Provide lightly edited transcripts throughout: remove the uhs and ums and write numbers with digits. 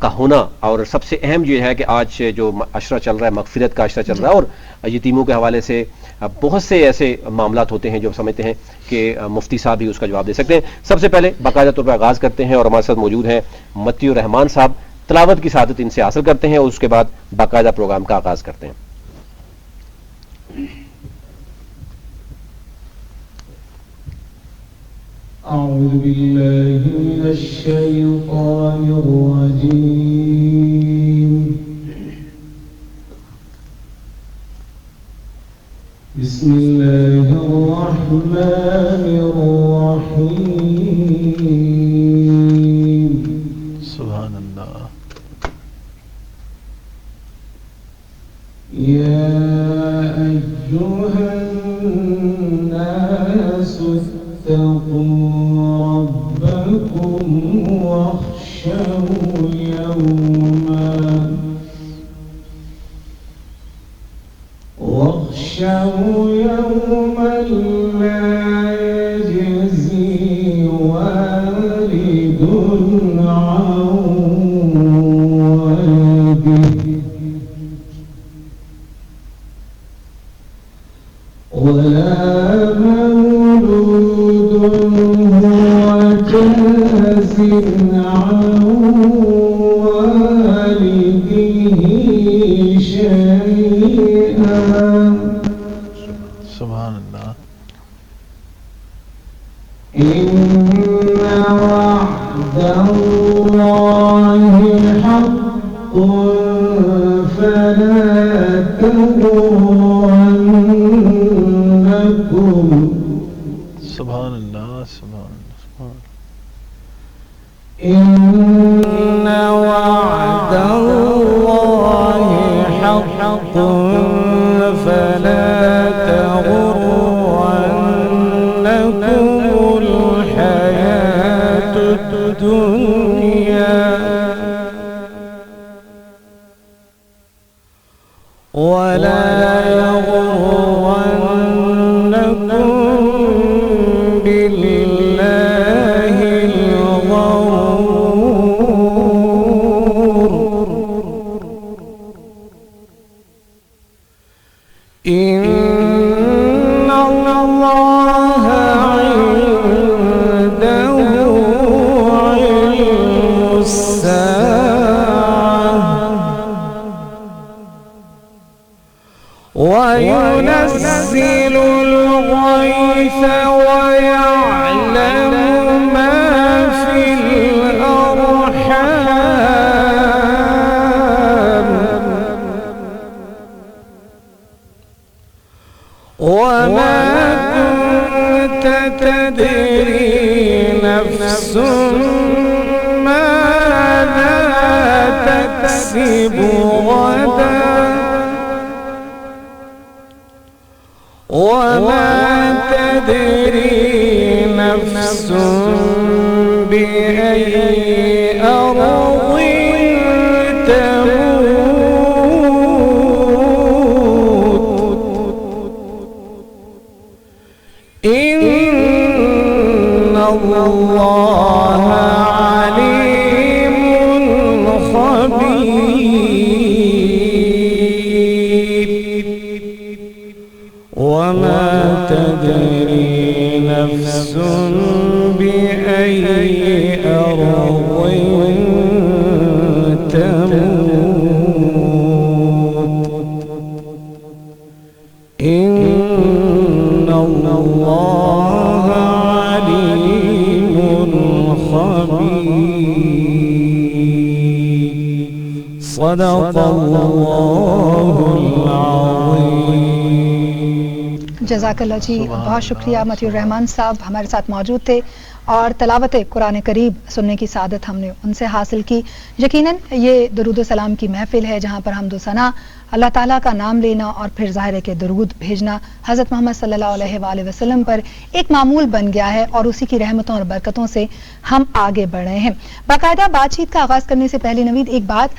کا ہونا، اور سب سے اہم یہ ہے کہ آج جو عشرہ چل رہا ہے، مغفرت کا عشرہ چل رہا ہے، اور یتیموں کے حوالے سے بہت سے ایسے معاملات ہوتے ہیں جو سمجھتے ہیں کہ مفتی صاحب ہی اس کا جواب دے سکتے ہیں. سب سے پہلے باقاعدہ طور پر آغاز کرتے ہیں، اور ہمارے ساتھ موجود ہیں متی الرحمان صاحب. تلاوت کی سعادت ان سے حاصل کرتے ہیں اور اس کے بعد باقاعدہ پروگرام کا آغاز کرتے ہیں. أعوذ بالله من الشيطان الرجيم. بسم الله الرحمن الرحيم. سبحان الله. يا أيها الناس اتقوا ربكم واخشوا يوما لا يجزي والد عن ولده ولا مولود هو جاز عن والده شيئا. سبحان الله. إن وعد الله حق فلا تغرنكم. سبحان الله. سبحان الله. إن وعد الله حق فلا تغرنكم الحياة الدنيا ولا يغرنكم بالله الغرور. إن الله عنده علم الساعة وينزل الغيث ويعلم ما في الأرحام وما كنت تدري نفس ماذا تكسب غدا وما تدري نفس بأي أرض تموت. إن الله عليم خبير. وما تدري نفس بأي أرض تموت. إن الله عليم خبير. صدق الله العظيم. جزاک اللہ جی، بہت شکریہ. متی الرحمان صاحب ہمارے ساتھ موجود تھے اور تلاوت قرآن کریم سننے کی سعادت ہم نے ان سے حاصل کی. یقیناً یہ درود و سلام کی محفل ہے جہاں پر حمد و ثنا، اللہ تعالیٰ کا نام لینا اور پھر ظاہر ہے کہ درود بھیجنا حضرت محمد صلی اللہ علیہ وآلہ وسلم پر ایک معمول بن گیا ہے، اور اسی کی رحمتوں اور برکتوں سے ہم آگے بڑھ رہے ہیں. باقاعدہ بات چیت کا آغاز کرنے سے پہلے نوید ایک بات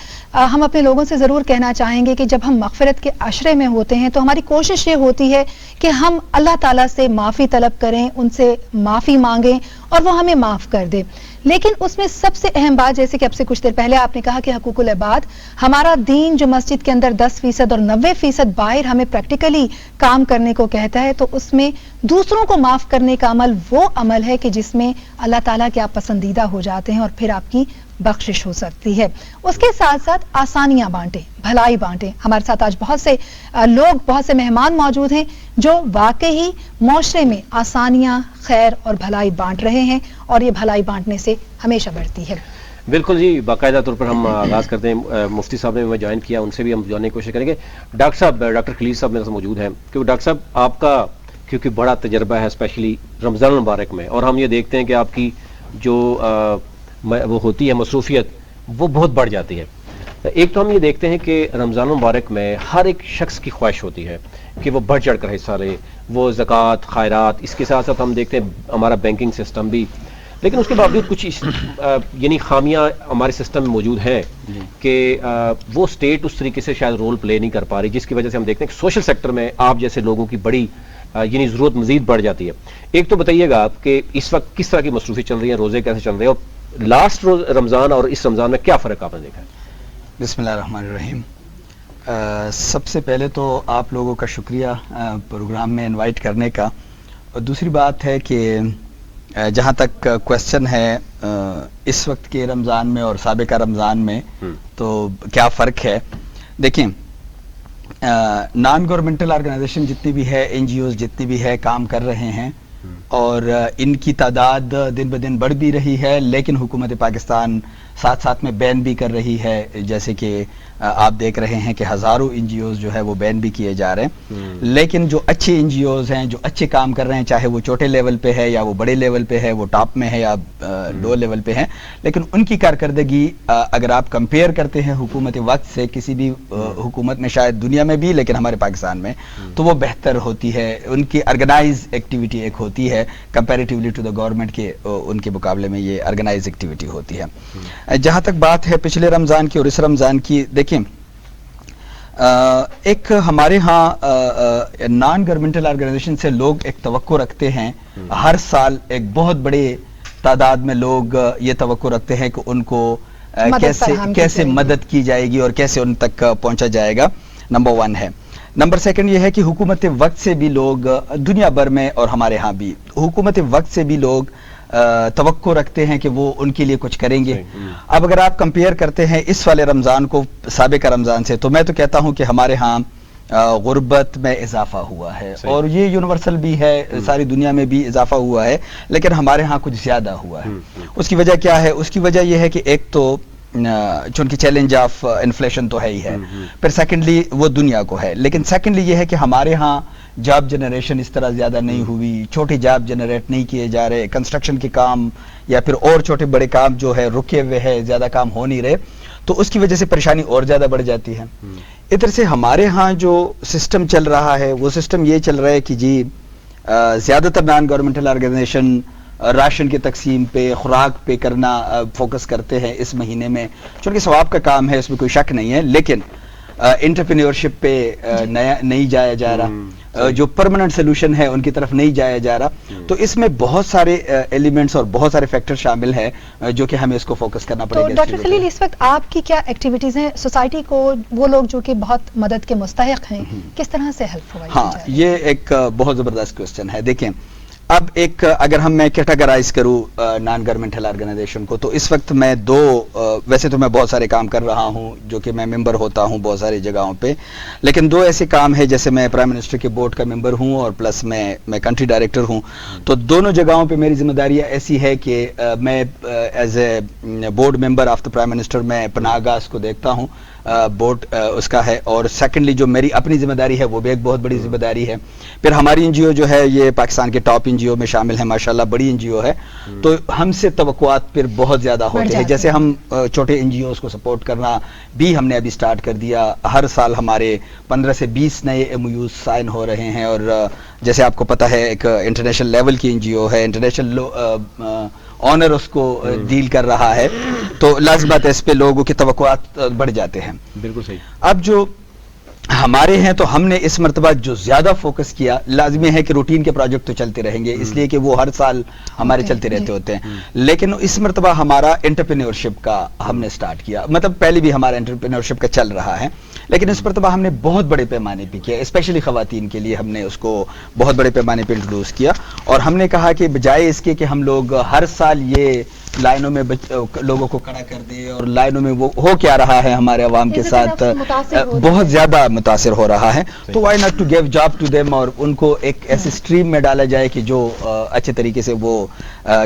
ہم اپنے لوگوں سے ضرور کہنا چاہیں گے کہ جب ہم مغفرت کے عشرے میں ہوتے ہیں تو ہماری کوشش یہ ہوتی ہے کہ ہم اللہ تعالیٰ سے معافی طلب کریں، ان سے معافی مانگیں اور وہ ہمیں معاف کر دے. لیکن اس میں سب سے اہم بات، جیسے کہ اب سے کچھ دیر پہلے آپ نے کہا کہ حقوق العباد، ہمارا دین جو مسجد کے اندر 10% اور 90% باہر ہمیں پریکٹیکلی کام کرنے کو کہتا ہے، تو اس میں دوسروں کو معاف کرنے کا عمل وہ عمل ہے کہ جس میں اللہ تعالیٰ کے آپ پسندیدہ ہو جاتے ہیں اور پھر آپ کی بخشش ہو سکتی ہے۔ اس کے ساتھ ساتھ آسانیاں بانٹیں، بھلائی بانٹیں۔ ہمارے ساتھ آج بہت سے لوگ، بہت سے مہمان موجود ہیں جو واقعی معاشرے میں آسانیاں، خیر اور بھلائی بانٹ رہے ہیں، اور یہ بھلائی بانٹنے سے ہمیشہ بڑھتی ہے۔ بالکل جی، باقاعدہ طور پر ہم آغاز کرتے ہیں۔ مفتی صاحب نے ہمیں جوائن کیا، ان سے بھی ہم جاننے کی کوشش کریں گے۔ ڈاکٹر صاحب، ڈاکٹر خلیل صاحب میرے ساتھ موجود ہیں، کہ ڈاکٹر صاحب آپ کا کیونکہ بڑا تجربہ ہے اسپیشلی رمضان المبارک میں، اور ہم یہ دیکھتے ہیں کہ آپ کی جو وہ ہوتی ہے مصروفیت وہ بہت بڑھ جاتی ہے۔ ایک تو ہم یہ دیکھتے ہیں کہ رمضان المبارک میں ہر ایک شخص کی خواہش ہوتی ہے کہ وہ بڑھ چڑھ کر حصہ لے، وہ زکوٰۃ، خیرات، اس کے ساتھ ساتھ ہم دیکھتے ہیں ہمارا بینکنگ سسٹم بھی، لیکن اس کے باوجود کچھ یعنی خامیاں ہمارے سسٹم میں موجود ہیں کہ وہ اسٹیٹ اس طریقے سے شاید رول پلے نہیں کر پا رہی، جس کی وجہ سے ہم دیکھتے ہیں کہ سوشل سیکٹر میں آپ جیسے لوگوں کی بڑی یعنی ضرورت مزید بڑھ جاتی ہے۔ ایک تو بتائیے گا آپ کہ اس وقت کس طرح کی مصروفیت چل رہی ہیں، روزے کیسے چل رہے ہیں، اور لاسٹ رمضان اور اس رمضان میں کیا فرق آپ نے دیکھا ہے؟ بسم اللہ الرحمن الرحیم۔ سب سے پہلے تو آپ لوگوں کا شکریہ پروگرام میں انوائٹ کرنے کا، اور دوسری بات ہے کہ جہاں تک کویسچن ہے اس وقت کے رمضان میں اور سابقہ رمضان میں تو کیا فرق ہے، دیکھیں نان گورنمنٹل آرگنائزیشن جتنی بھی ہے، این جی اوز جتنی بھی ہے، کام کر رہے ہیں اور ان کی تعداد دن بدن بڑھ بھی رہی ہے، لیکن حکومت پاکستان ساتھ ساتھ میں بین بھی کر رہی ہے، جیسے کہ آپ دیکھ رہے ہیں کہ ہزاروں این جی اوز جو ہے وہ بین بھی کیے جا رہے ہیں، لیکن جو اچھے این جی اوز ہیں، جو اچھے کام کر رہے ہیں، چاہے وہ چھوٹے لیول پہ ہے یا وہ بڑے لیول پہ ہے، وہ ٹاپ میں ہے یا لو لیول پہ ہے، لیکن ان کی کارکردگی اگر آپ کمپیئر کرتے ہیں حکومت وقت سے کسی بھی حکومت میں، شاید دنیا میں بھی لیکن ہمارے پاکستان میں، تو وہ بہتر ہوتی ہے، ان کی آرگنائز ایکٹیویٹی ایک ہوتی ہے کمپیریٹیولی ٹو دا گورنمنٹ کے، ان کے مقابلے میں یہ آرگنائز ایکٹیویٹی ہوتی ہے۔ جہاں تک بات ہے پچھلے رمضان کی اور اس رمضان کی، دیکھیں ایک ہمارے ہاں نان گورنمنٹل آرگنائزیشن سے لوگ ایک توقع رکھتے ہیں، ہر سال ایک بہت بڑے تعداد میں لوگ یہ توقع رکھتے ہیں کہ ان کو کیسے مدد کی جائے گی اور کیسے ان تک پہنچا جائے گا، نمبر 1 ہے۔ نمبر 2 یہ ہے کہ حکومت وقت سے بھی لوگ دنیا بھر میں اور ہمارے ہاں بھی حکومت وقت سے بھی لوگ توقع رکھتے ہیں کہ وہ ان کے لیے کچھ کریں گے۔ اب اگر آپ کمپیئر کرتے ہیں اس والے رمضان کو سابقہ رمضان سے، تو میں تو کہتا ہوں کہ ہمارے ہاں غربت میں اضافہ ہوا ہے، اور یہ یونیورسل بھی ہے، ساری دنیا میں بھی اضافہ ہوا ہے، لیکن ہمارے ہاں کچھ زیادہ ہوا ہے۔ اس کی وجہ کیا ہے؟ اس کی وجہ یہ ہے کہ ایک تو چونکہ چیلنج آف انفلیشن تو ہے ہی ہے، پھر سیکنڈلی وہ دنیا کو ہے، لیکن سیکنڈلی یہ ہے کہ ہمارے ہاں جاب جنریشن اس طرح زیادہ نہیں ہوئی، چھوٹے جاب جنریٹ نہیں کیے جا رہے، کنسٹرکشن کے کام یا پھر اور چھوٹے بڑے کام جو ہے رکے ہوئے ہیں، زیادہ کام ہو نہیں رہے، تو اس کی وجہ سے پریشانی اور زیادہ بڑھ جاتی ہے۔ ادھر سے ہمارے ہاں جو سسٹم چل رہا ہے وہ سسٹم یہ چل رہا ہے کہ جی زیادہ تر نان گورنمنٹل آرگنائزیشن راشن کی تقسیم پہ، خوراک پہ کرنا فوکس کرتے ہیں اس مہینے میں، چونکہ ثواب کا کام ہے، اس میں کوئی شک نہیں ہے، لیکن انٹرپرینیورشپ پہ نہیں جایا جا رہا، جو پرماننٹ سولوشن ہے ان کی طرف نہیں جایا جا رہا، تو اس میں بہت سارے ایلیمنٹس اور بہت سارے فیکٹر شامل ہیں جو کہ ہمیں اس کو فوکس کرنا پڑے گا۔ تو ڈاکٹر خلیل، اس وقت آپ کی کیا ایکٹیویٹیز ہیں سوسائٹی کو، وہ لوگ جو کہ بہت مدد کے مستحق ہیں، کس طرح سے ہیلپ پرووائڈ کی جائے؟ یہ ایک بہت زبردست کوسچن ہے۔ دیکھیں اب ایک اگر میں کیٹاگرائز کروں نان گورنمنٹل آرگنائزیشن کو، تو اس وقت میں ویسے تو میں بہت سارے کام کر رہا ہوں جو کہ میں ممبر ہوتا ہوں بہت ساری جگہوں پہ، لیکن 2 ایسے کام ہیں، جیسے میں پرائم منسٹر کے بورڈ کا ممبر ہوں اور پلس میں کنٹری ڈائریکٹر ہوں، تو دونوں جگہوں پہ میری ذمہ داریاں ایسی ہے کہ میں as a board member of the prime minister میں پناہ گاہ کو دیکھتا ہوں، بورڈ اس کا ہے، اور سیکنڈلی جو میری اپنی ذمہ داری ہے وہ بھی ایک بہت بڑی ذمہ داری ہے۔ پھر ہماری این جی او جو ہے یہ پاکستان کے ٹاپ این جی او میں شامل ہے، ماشاءاللہ بڑی این جی او ہے، تو ہم سے توقعات پھر بہت زیادہ ہوتے ہیں، جیسے ہم چھوٹے این جی اوز کو سپورٹ کرنا بھی ہم نے ابھی سٹارٹ کر دیا، ہر سال ہمارے 15 سے 20 نئے ایم یوز سائن ہو رہے ہیں، اور جیسے آپ کو پتہ ہے ایک انٹرنیشنل لیول کی این جی او ہے، انٹرنیشنل آنر اس کو ڈیل کر رہا ہے، تو لازم بات ہے اس پہ لوگوں کی توقعات بڑھ جاتے ہیں۔ بالکل صحیح۔ اب جو ہمارے ہیں تو ہم نے اس مرتبہ جو زیادہ فوکس کیا، لازمی ہے کہ روٹین کے پروجیکٹ تو چلتے رہیں گے اس لیے کہ وہ ہر سال ہمارے چلتے رہتے ہوتے ہیں، لیکن اس مرتبہ ہمارا انٹرپرینیورشپ کا ہم نے سٹارٹ کیا، مطلب پہلے بھی ہمارا انٹرپرینیورشپ کا چل رہا ہے، لیکن اس مرتبہ ہم نے بہت بڑے پیمانے پہ کیا، اسپیشلی خواتین کے لیے ہم نے اس کو بہت بڑے پیمانے پہ انٹروڈیوس کیا، اور ہم نے کہا کہ بجائے اس کے کہ ہم لوگ ہر سال یہ لائنوں میں لوگوں کو کھڑا کر دیں اور لائنوں میں وہ ہو کیا رہا ہے ہمارے عوام کے ساتھ بہت زیادہ متاثر ہو رہا ہے، تو why not to give job to them, اور ان کو ایک ایسی اسٹریم میں ڈالا جائے کہ جو اچھے طریقے سے وہ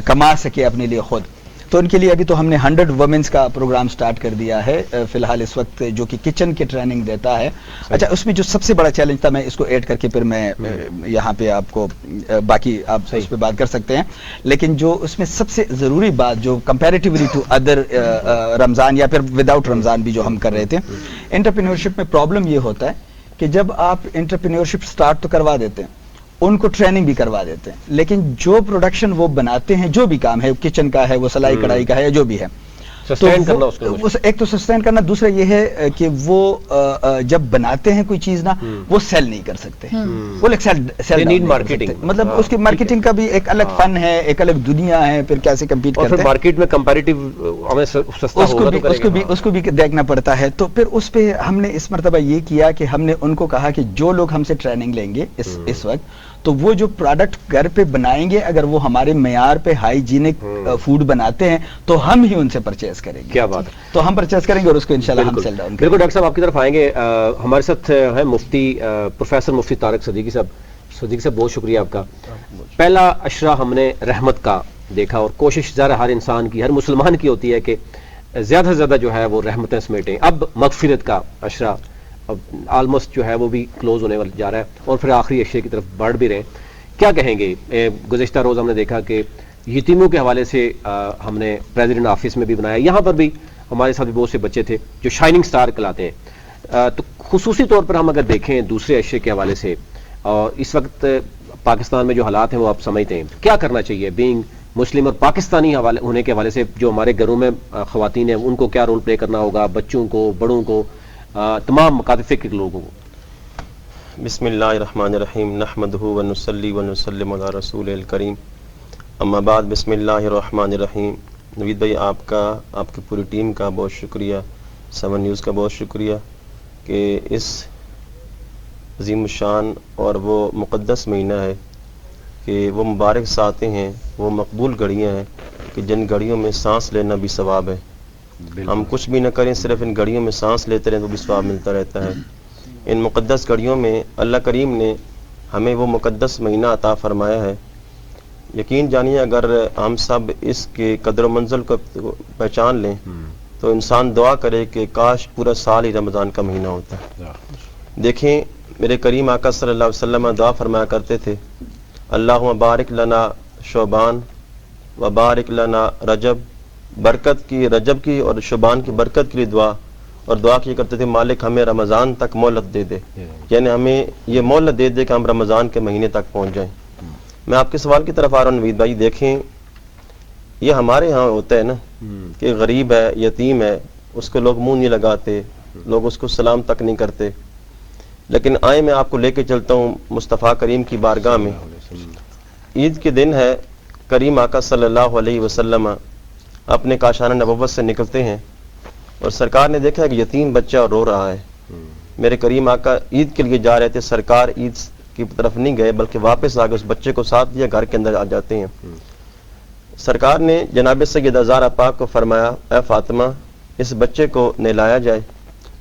کما سکے اپنے لیے خود. تو ان کے لیے ابھی تو ہم نے 100 وومنس کا پروگرام سٹارٹ کر دیا ہے فی الحال اس وقت، جو کہ کچن کی ٹریننگ دیتا ہے. اچھا، اس میں جو سب سے بڑا چیلنج تھا، میں اس کو ایڈ کر کے پھر میں یہاں پہ آپ کو باقی آپ اس پہ بات کر سکتے ہیں، لیکن جو اس میں سب سے ضروری بات جو کمپیریٹیولی ٹو ادر رمضان یا پھر وداؤٹ رمضان بھی جو ہم کر رہے تھے، انٹرپرینیورشپ میں پرابلم یہ ہوتا ہے کہ جب آپ انٹرپرینیورشپ سٹارٹ تو کروا دیتے ہیں، ان کو ٹریننگ بھی کروا دیتے ہیں، لیکن جو پروڈکشن وہ بناتے ہیں، جو بھی کام ہے، کچن کا ہے، وہ سلائی کڑھائی کا ہے، جو بھی ہے، سسٹین کرنا اس کو، ایک تو سسٹین کرنا، دوسرا یہ ہے کہ وہ جب بناتے ہیں کوئی چیز نا، وہ سیل نہیں کر سکتے، وہ سیل نیڈ مارکیٹنگ، مطلب اس کی مارکیٹنگ کا بھی ایک الگ فن ہے، ایک الگ دنیا ہے، پھر کیسے کمپیٹ کرتے ہیں، مارکیٹ میں کمپیریٹیو ہمیں سستا ہوگا، اس کو بھی دیکھنا پڑتا ہے. تو پھر اس پہ ہم نے اس مرتبہ یہ کیا کہ ہم نے ان کو کہا کہ جو لوگ ہم سے ٹریننگ لیں گے اس وقت، تو وہ جو پروڈکٹ گھر پہ بنائیں گے، اگر وہ ہمارے معیار پہ ہائیجینک فوڈ بناتے ہیں تو ہم ہی ان سے پرچیز کریں گے. کیا بات ہے، تو ہم پرچیز کریں گے اور اس کو انشاءاللہ ہم سیل ڈاؤن کریں گے. بالکل. ڈاکٹر صاحب آپ کی طرف آئیں گے، ہمارے ساتھ ہے مفتی پروفیسر مفتی طارق صدیقی صاحب. صدیقی صاحب بہت شکریہ آپ کا. پہلا اشرا ہم نے رحمت کا دیکھا، اور کوشش ذرا ہر انسان کی، ہر مسلمان کی ہوتی ہے کہ زیادہ سے زیادہ جو ہے وہ رحمتیں سمیٹیں. اب مغفرت کا اشرا آلموسٹ جو ہے وہ بھی کلوز ہونے والا جا رہا ہے، اور پھر آخری اشرے کی طرف بڑھ بھی رہے ہیں. کیا کہیں گے؟ گزشتہ روز ہم نے دیکھا کہ یتیموں کے حوالے سے ہم نے پریزیڈنٹ آفس میں بھی بنایا، یہاں پر بھی ہمارے ساتھ بھی بہت سے بچے تھے جو شائننگ سٹار کہلاتے ہیں. تو خصوصی طور پر ہم اگر دیکھیں دوسرے اشرے کے حوالے سے، اور اس وقت پاکستان میں جو حالات ہیں وہ آپ سمجھتے ہیں، کیا کرنا چاہیے بینگ مسلم اور پاکستانی ہونے کے حوالے سے؟ جو ہمارے گھروں میں خواتین ہیں ان کو کیا رول پلے کرنا ہوگا، بچوں کو، بڑوں کو، تمام مکاتب فکر کے لوگوں کو؟ بسم اللہ الرحمن الرحیم، نحمدہ ونصلی ونسلم علی رسول الکریم، اما بعد. بسم اللہ الرحمن الرحیم. نوید بھائی، آپ کا، آپ کی پوری ٹیم کا بہت شکریہ، 7 نیوز کا بہت شکریہ کہ اس عظیم الشان اور وہ مقدس مہینہ ہے کہ وہ مبارک ساتیں ہیں، وہ مقبول گھڑیاں ہیں کہ جن گھڑیوں میں سانس لینا بھی ثواب ہے. ہم کچھ بھی نہ کریں، صرف ان گھڑیوں میں سانس لیتے رہیں تو بھی ثواب ملتا رہتا ہے. ان مقدس گھڑیوں میں اللہ کریم نے ہمیں وہ مقدس مہینہ عطا فرمایا ہے. یقین جانیے اگر ہم سب اس کے قدر و منزل کو پہچان لیں تو انسان دعا کرے کہ کاش پورا سال ہی رمضان کا مہینہ ہوتا. دیکھیں میرے کریم آقا صلی اللہ علیہ وسلم دعا فرمایا کرتے تھے، اللہم بارک لنا شعبان و بارک لنا رجب، برکت کی رجب کی اور شعبان کی برکت کے لیے دعا، اور دعا کیا کرتے تھے مالک ہمیں رمضان تک مہلت دے دے، یعنی ہمیں یہ مہلت دے دے کہ ہم رمضان کے مہینے تک پہنچ جائیں. میں آپ کے سوال کی طرف آ رہا ہوں نوید بھائی. دیکھیں یہ ہمارے ہاں ہوتا ہے نا کہ غریب ہے، یتیم ہے، اس کو لوگ منہ نہیں لگاتے، لوگ اس کو سلام تک نہیں کرتے. لیکن آئے میں آپ کو لے کے چلتا ہوں مصطفیٰ کریم کی بارگاہ میں. عید کے دن ہے، کریم آقا صلی اللہ علیہ وسلم اپنے کاشانہ نبوت سے نکلتے ہیں اور سرکار نے دیکھا کہ یتیم بچہ رو رہا ہے. میرے کریم آقا عید کے لیے جا رہے تھے، سرکار عید کی طرف نہیں گئے بلکہ واپس آ کے اس بچے کو ساتھ لیا، گھر کے اندر آ جاتے ہیں. سرکار نے جناب سیدہ زہرا پاک کو فرمایا، اے فاطمہ اس بچے کو نہلایا جائے،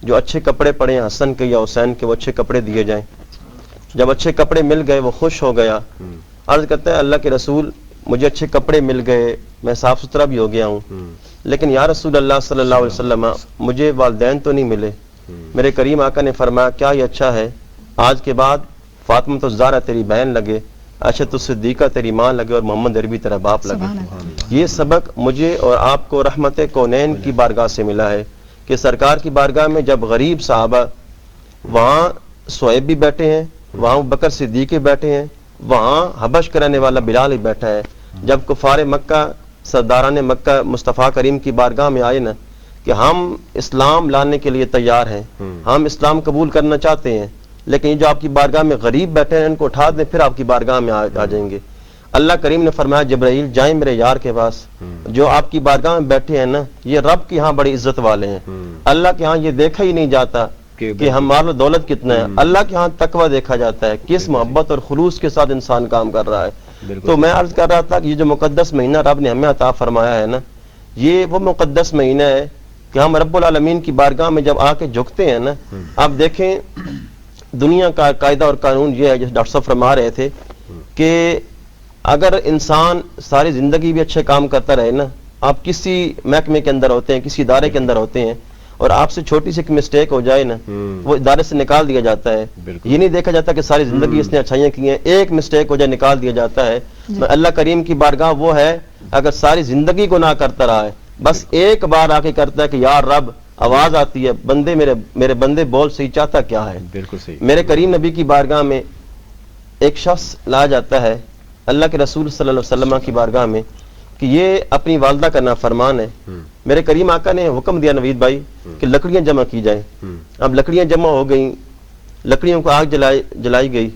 جو اچھے کپڑے پڑے ہیں حسن کے یا حسین کے وہ اچھے کپڑے دیے جائیں. جب اچھے کپڑے مل گئے وہ خوش ہو گیا، عرض کرتا ہے اللہ کے رسول مجھے اچھے کپڑے مل گئے، میں صاف ستھرا بھی ہو گیا ہوں، لیکن یا رسول اللہ صلی اللہ علیہ وسلم مجھے والدین تو نہیں ملے. میرے کریم آقا نے فرمایا کیا یہ اچھا ہے، آج کے بعد فاطمہ تو زہرا تیری بہن لگے، عائشہ تو صدیقہ تیری ماں لگے، اور محمد عربی تیرا باپ لگے. یہ سبق مجھے اور آپ کو رحمت کونین کی بارگاہ سے ملا ہے کہ سرکار کی بارگاہ میں جب غریب صحابہ، وہاں صہیب بھی بیٹھے ہیں، وہاں بکر صدیق بیٹھے ہیں، وہاں حبش کرانے والا بلال ہی بیٹھا ہے. جب کفار مکہ سرداران مکہ مصطفیٰ کریم کی بارگاہ میں آئے نا کہ ہم اسلام لانے کے لیے تیار ہیں, ہم اسلام قبول کرنا چاہتے ہیں, لیکن یہ جو آپ کی بارگاہ میں غریب بیٹھے ہیں ان کو اٹھا دیں, پھر آپ کی بارگاہ میں آ جائیں گے. اللہ کریم نے فرمایا جبرائیل جائیں میرے یار کے پاس, جو آپ کی بارگاہ میں بیٹھے ہیں نا یہ رب کے ہاں بڑی عزت والے ہیں. اللہ کے ہاں یہ دیکھا ہی نہیں جاتا کہ ہمارا دولت کتنا ہے, اللہ کے ہاں تقوی دیکھا جاتا ہے, کس محبت اور خلوص کے ساتھ انسان کام کر رہا ہے. تو میں عرض کر رہا تھا کہ یہ جو مقدس مہینہ رب نے ہمیں عطا فرمایا ہے نا, یہ وہ مقدس مہینہ ہے کہ ہم رب العالمین کی بارگاہ میں جب آ کے جھکتے ہیں نا, آپ دیکھیں دنیا کا قاعدہ اور قانون یہ ہے, جیسے ڈاکٹر صاحب فرما رہے تھے کہ اگر انسان ساری زندگی بھی اچھے کام کرتا رہے نا, آپ کسی محکمے کے اندر ہوتے ہیں, کسی ادارے کے اندر ہوتے ہیں, اور آپ سے چھوٹی سی مسٹیک ہو جائے نا, وہ ادارے سے نکال دیا جاتا ہے. یہ نہیں دیکھا جاتا کہ ساری زندگی اس نے اچھائیاں کی ہیں, ایک مسٹیک ہو جائے نکال دیا جاتا ہے. اللہ کریم کی بارگاہ وہ ہے اگر ساری زندگی گناہ کرتا رہا ہے, بس ایک بار آ کے کرتا ہے کہ یا رب, آواز آتی ہے بندے میرے بندے بول صحیح, چاہتا کیا ہے. بالکل صحیح. میرے کریم نبی کی بارگاہ میں ایک شخص لایا جاتا ہے اللہ کے رسول صلی اللہ علیہ وسلم کی بارگاہ میں کہ یہ اپنی والدہ کا نافرمان ہے. میرے کریم آقا نے حکم دیا نوید بھائی کہ لکڑیاں جمع کی جائیں. اب لکڑیاں جمع ہو گئیں, لکڑیوں کو آگ جلائی گئی,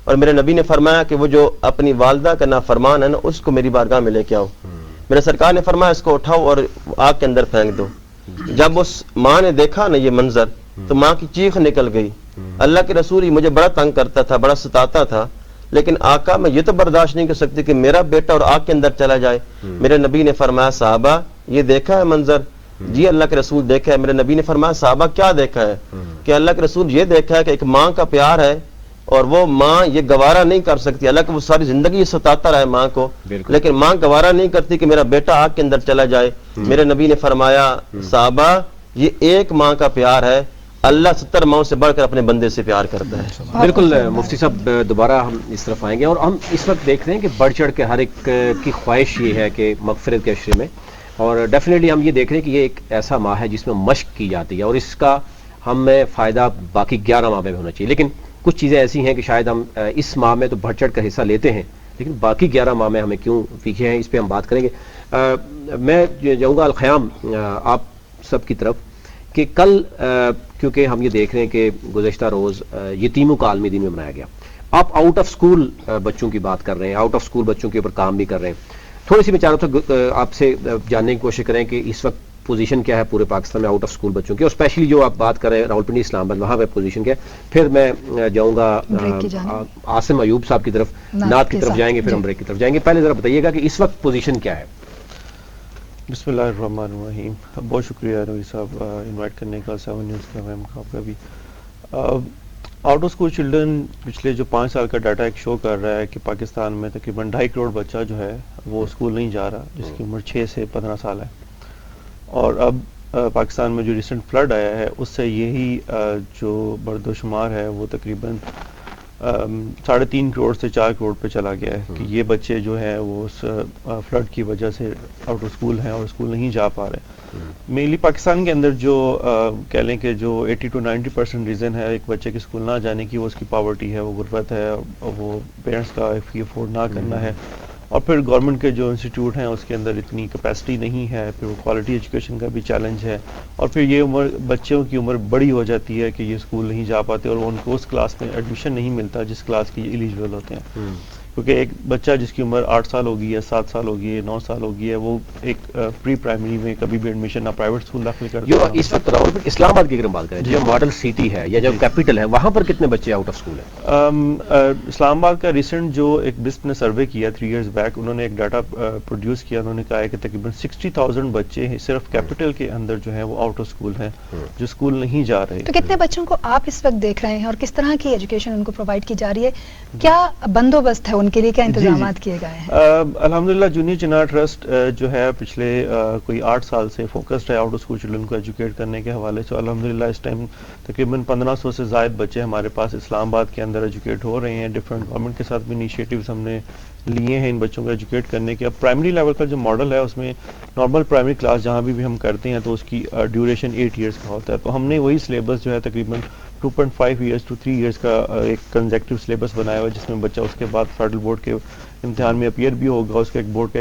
اور میرے نبی نے فرمایا کہ وہ جو اپنی والدہ کا نافرمان ہے نا اس کو میری بارگاہ میں لے کے آؤ. میرے سرکار نے فرمایا اس کو اٹھاؤ اور آگ کے اندر پھینک دو. جب اس ماں نے دیکھا نا یہ منظر تو ماں کی چیخ نکل گئی. اللہ کے رسول ہی مجھے بڑا تنگ کرتا تھا, بڑا ستاتا تھا, لیکن آقا میں یہ تو برداشت نہیں کر سکتی کہ میرا بیٹا اور آگ کے اندر چلا جائے. میرے نبی نے فرمایا صحابہ یہ دیکھا ہے منظر؟ جی اللہ کے رسول دیکھا ہے. میرے نبی نے فرمایا صحابہ کیا دیکھا ہے؟ کہ اللہ کے رسول یہ دیکھا ہے کہ ایک ماں کا پیار ہے اور وہ ماں یہ گوارا نہیں کر سکتی, اللہ کہ وہ ساری زندگی ستاتا رہے ماں کو, لیکن ماں گوارا نہیں کرتی کہ میرا بیٹا آگ کے اندر چلا جائے. میرے نبی نے فرمایا صحابہ یہ ایک ماں کا پیار ہے, اللہ 70 ماؤں سے بڑھ کر اپنے بندے سے پیار کرتا ہے. بالکل مفتی صاحب, دوبارہ ہم اس طرف آئیں گے, اور ہم اس وقت دیکھ رہے ہیں کہ بڑھ چڑھ کے ہر ایک کی خواہش یہ ہے کہ مغفرت کے عشرے میں, اور ڈیفینیٹلی ہم یہ دیکھ رہے ہیں کہ یہ ایک ایسا ماہ ہے جس میں مشق کی جاتی ہے, اور اس کا ہمیں فائدہ باقی 11 ماہ میں ہونا چاہیے. لیکن کچھ چیزیں ایسی ہیں کہ شاید ہم اس ماہ میں تو بڑھ چڑھ کر حصہ لیتے ہیں, لیکن باقی 11 ماہ میں ہمیں کیوں پیچھے ہیں, اس پہ ہم بات کریں گے. میں جاؤں گا الخیام آپ سب کی طرف کہ کل کیونکہ ہم یہ دیکھ رہے ہیں کہ گزشتہ روز یتیموں کا عالمی دن میں منایا گیا, آپ آؤٹ آف سکول بچوں کی بات کر رہے ہیں, آؤٹ آف سکول بچوں کے اوپر کام بھی کر رہے ہیں. تھوڑی سی میں چاہ رہا تھا آپ سے جاننے کی کوشش کریں کہ اس وقت پوزیشن کیا ہے پورے پاکستان میں آؤٹ آف سکول بچوں کی, اور اسپیشلی جو آپ بات کر رہے ہیں راولپنڈی اسلام آباد وہاں پہ پوزیشن کیا ہے. پھر میں جاؤں گا عاصم ایوب صاحب کی طرف, نعت کی طرف جائیں گے, پھر ہم بریک کی طرف جائیں گے. پہلے ذرا بتائیے گا کہ اس وقت پوزیشن کیا ہے. بسم اللہ الرحمن الرحیم. بہت شکریہ روی صاحب انوائٹ کرنے کا 7 نیوز کا. میم آپ کا بھی آؤٹ آف اسکول چلڈرن پچھلے جو 5 سال کا ڈاٹا ایک شو کر رہا ہے کہ پاکستان میں تقریباً 2.5 کروڑ بچہ جو ہے وہ اسکول نہیں جا رہا, جس کی عمر 6 سے 15 سال ہے. اور اب پاکستان میں جو ریسنٹ فلڈ آیا ہے اس سے یہی جو برد و شمار ہے وہ تقریباً 3.5 کروڑ سے 4 کروڑ پہ چلا گیا ہے کہ یہ بچے جو ہیں وہ اس فلڈ کی وجہ سے آؤٹ آف اسکول ہیں اور اسکول نہیں جا پا رہے. مینلی پاکستان کے اندر جو کہہ لیں کہ جو 80 to 90% ریزن ہے ایک بچے کے اسکول نہ جانے کی, وہ اس کی پاورٹی ہے, وہ غربت ہے, وہ پیرنٹس کا فی افورڈ نہ کرنا ہے, اور پھر گورنمنٹ کے جو انسٹیٹیوٹ ہیں اس کے اندر اتنی کیپیسٹی نہیں ہے, پھر وہ کوالٹی ایجوکیشن کا بھی چیلنج ہے, اور پھر یہ عمر بچوں کی عمر بڑی ہو جاتی ہے کہ یہ اسکول نہیں جا پاتے اور ان کو اس کلاس میں ایڈمیشن نہیں ملتا جس کلاس کی یہ ایلیجبل ہوتے ہیں. کیونکہ ایک بچہ جس کی عمر 8 سال ہوگی ہے, 7 سال ہوگی ہے, 9 سال ہوگی ہے, وہ ایک پری پرائمری میں کبھی بھی ایڈمیشن نہ پرائیویٹ اسکول داخل کرتا ہے. اس وقت راولپنڈی اسلام آباد کی اگر بات کریں جو ماڈل سٹی ہے یا جو کیپٹل ہے, وہاں پر کتنے بچے آؤٹ آف اسکول ہیں؟ اسلام آباد کا ریسنٹ جو ایک بسپ نے سروے کیا 3 ایئرز بیک, انہوں نے ایک ڈاٹا پروڈیوس کیا. انہوں نے کہا ہے کہ تقریباً 60,000 بچے صرف کیپٹل کے اندر جو ہے وہ آؤٹ آف اسکول ہیں, جو اسکول نہیں جا رہے. تو کتنے بچوں کو آپ اس وقت دیکھ رہے ہیں اور کس طرح کی ایجوکیشن ان کو پرووائڈ کی جا رہی ہے, کیا بندوبست ہے ان کے لیے, کیا انتظامات کیے گئے ہیں؟ الحمدللہ جونیئر چنار ٹرسٹ جو ہے پچھلے کوئی 8 سال سے فوکسڈ ہے آؤٹ آف اسکول چلڈرن کو ایجوکیٹ کرنے کے حوالے سے. الحمدللہ اس ٹائم تقریباً 1500 سے زائد بچے ہمارے پاس اسلام آباد کے اندر ایجوکیٹ ہو رہے ہیں. ڈفرینٹ گورنمنٹ کے ساتھ بھی انیشیٹیوز ہم نے لیے ہیں ان بچوں کو ایجوکیٹ کرنے کے. اب پرائمری لیول کا جو ماڈل ہے اس میں نارمل پرائمری کلاس جہاں بھی ہم کرتے ہیں تو اس کی ڈیوریشن 8 ایئرس کا ہوتا ہے. تو ہم نے وہی سلیبس جو ہے تقریباً 2.5 ایئرس to 3 ایئرس کا ایک کنزیکٹیو سلیبس بنایا ہوا ہے, جس میں بچہ اس کے بعد فیڈرل بورڈ کے امتحان میں اپیئر بھی ہوگا, اس کے ایک بورڈ کا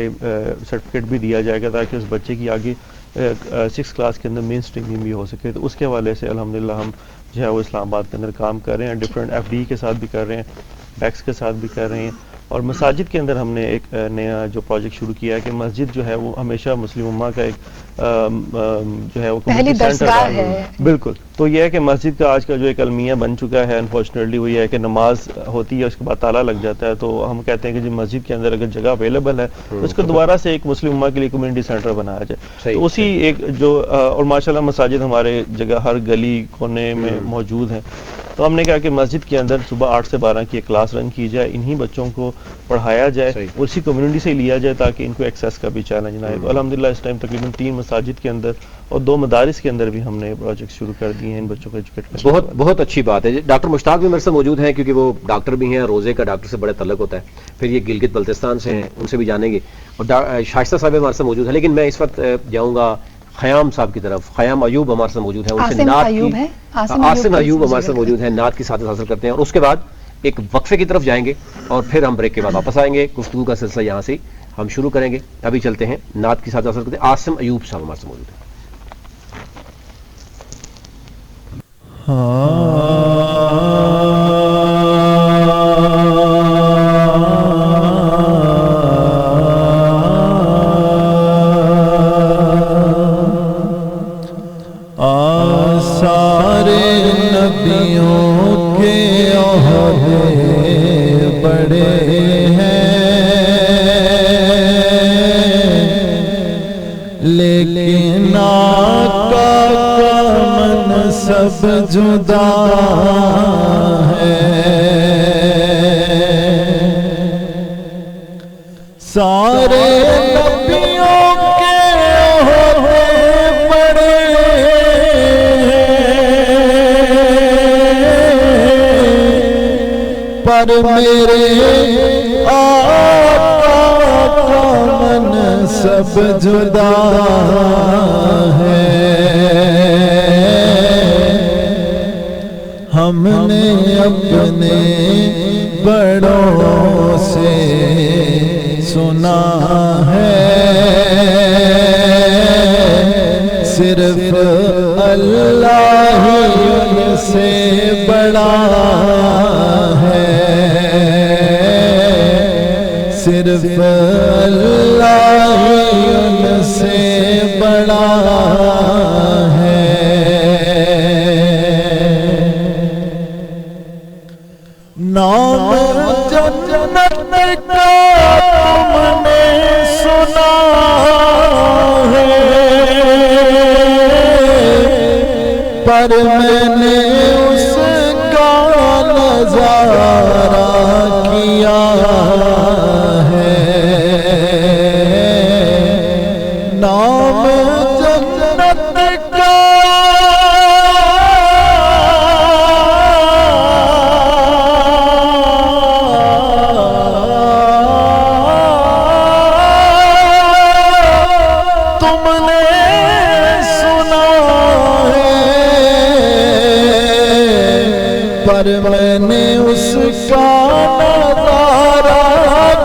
سرٹیفکیٹ بھی دیا جائے گا تاکہ اس بچے کی آگے 6 کلاس کے اندر مین اسٹریمنگ بھی ہو سکے. تو اس کے حوالے سے الحمدللہ ہم جو ہے وہ اسلام آباد کے اندر کام کر رہے ہیں, ڈفرینٹ FD کے ساتھ بھی کر رہے ہیں, بیکس کے ساتھ بھی کر رہے ہیں. اور مساجد کے اندر ہم نے ایک نیا جو پروجیکٹ شروع کیا ہے کہ مسجد جو ہے وہ ہمیشہ مسلم امہ کا ایک جو ہے وہ پہلی درسگاہ ہے. بالکل. تو یہ ہے کہ مسجد کا آج کا جو ایک المیہ بن چکا ہے انفارچونیٹلی وہ یہ ہے کہ نماز ہوتی ہے اس کے بعد تالا لگ جاتا ہے. تو ہم کہتے ہیں کہ جی مسجد کے اندر اگر جگہ اویلیبل ہے تو اس کو دوبارہ سے ایک مسلم امہ کے لیے کمیونٹی سینٹر بنایا جائے. تو اسی ایک جو اور ماشاءاللہ مساجد ہمارے جگہ ہر گلی کونے میں موجود ہیں. تو ہم نے کہا کہ مسجد کے اندر صبح 8 سے 12 کی ایک کلاس رن کی جائے, انہی بچوں کو پڑھایا جائے, اسی کمیونٹی سے لیا جائے تاکہ ان کو ایکسیس کا بھی چیلنج نہ آئے. تو الحمدللہ اس ٹائم تقریباً 3 مساجد کے اندر اور 2 مدارس کے اندر بھی ہم نے پروجیکٹ شروع کر دیے ہیں ان بچوں کو ایجوکیٹ کرنے. بہت اچھی بات ہے. ڈاکٹر مشتاق بھی میرے ساتھ موجود ہیں کیونکہ وہ ڈاکٹر بھی ہیں, روزے کا ڈاکٹر سے بڑے تعلق ہوتا ہے. پھر یہ گلگت بلتستان سے ہیں, ان سے بھی جانیں گے. اور شائستہ صاحب ہمارے ساتھ موجود ہیں. لیکن میں اس وقت جاؤں گا خیام صاحب کی طرف. خیام ایوب ہمارے ساتھ موجود ہیں, عاصم ایوب ہمارے ساتھ موجود ہیں, نعت کی سعادت حاصل کرتے ہیں. اور اس کے بعد ایک وقفے کی طرف جائیں گے اور پھر ہم بریک کے بعد واپس آئیں گے. گفتگو کا سلسلہ یہاں سے ہم شروع کریں گے. ابھی چلتے ہیں, نعت کی سعادت حاصل کرتے ہیں. عاصم ایوب صاحب ہمارے ساتھ موجود ہیں. سارے نبیوں کے عہدے بڑے ہیں, لیکن آقا کا منصب جدا ہے. سارے نبیوں کے عہدے بڑے پر میرے آقا کا منصب جدا ہے. ہم نے اپنے بڑوں سے سنا ہے صرف اللہ ہی ان سے بڑا ہے, صرف اللہ ہی ان سے بڑا ہے. نام جنت کا تم نے سنا ہے, پر میں نے اس کا نظارہ کیا ہے. نام جنت کا تم نے سنا ہے, پر میں نے اس کا نظارہ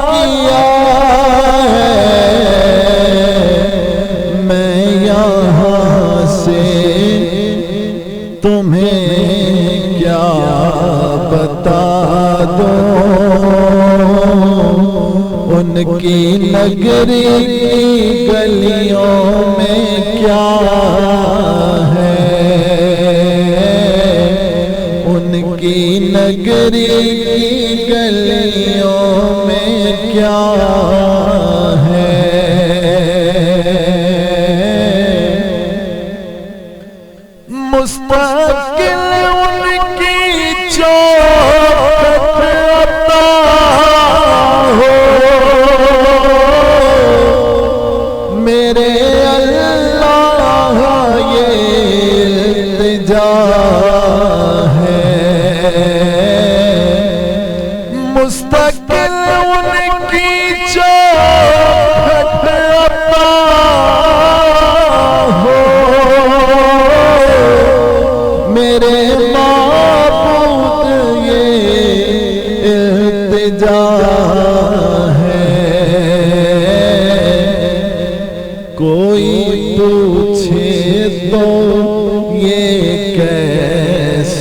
کیا ہے. میں یہاں سے تمہیں کیا بتا دوں, ان کی نگری کی گلیوں میں کیا ہے, ان کی نگری کی گلیوں میں کیا ہے. مستقل ان کی چوکھٹ عطا ہو, میرے اللہ یہ التجا ہے. مستقل ان کی چوکھٹ عطا ہو, میرے معبود یہ التجا ہے. کوئی تو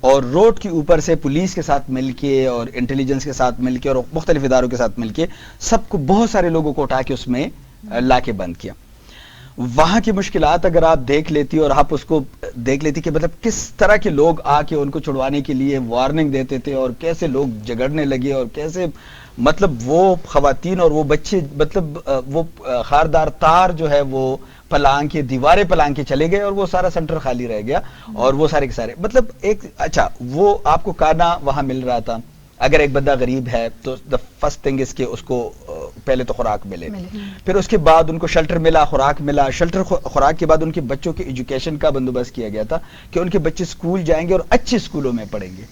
اور روڈ کے اوپر سے پولیس کے ساتھ مل کے اور انٹیلیجنس کے ساتھ مل کے اور مختلف اداروں کے ساتھ مل کے سب کو بہت سارے لوگوں کو اٹھا کے اس میں لا کے بند کیا. وہاں کی مشکلات اگر آپ دیکھ لیتی اور آپ اس کو دیکھ لیتی کہ مطلب کس طرح کے لوگ آ کے ان کو چھڑوانے کے لیے وارننگ دیتے تھے اور کیسے لوگ جگڑنے لگے اور کیسے مطلب وہ خواتین اور وہ بچے مطلب وہ خاردار تار جو ہے وہ پلانگ کے دیواریں پلانگ کے چلے گئے اور وہ سارا سینٹر خالی رہ گیا اور وہ سارے کے سارے مطلب ایک اچھا وہ آپ کو کھانا وہاں مل رہا تھا. اگر ایک بندہ غریب ہے تو دا فرسٹ تھنگ اس کے اس کو پہلے تو خوراک ملے, پھر اس کے بعد ان کو شیلٹر ملا, خوراک ملا, شیلٹر خوراک کے بعد ان کے بچوں کے ایجوکیشن کا بندوبست کیا گیا تھا کہ ان کے بچے اسکول جائیں گے اور اچھے اسکولوں میں پڑھیں گے.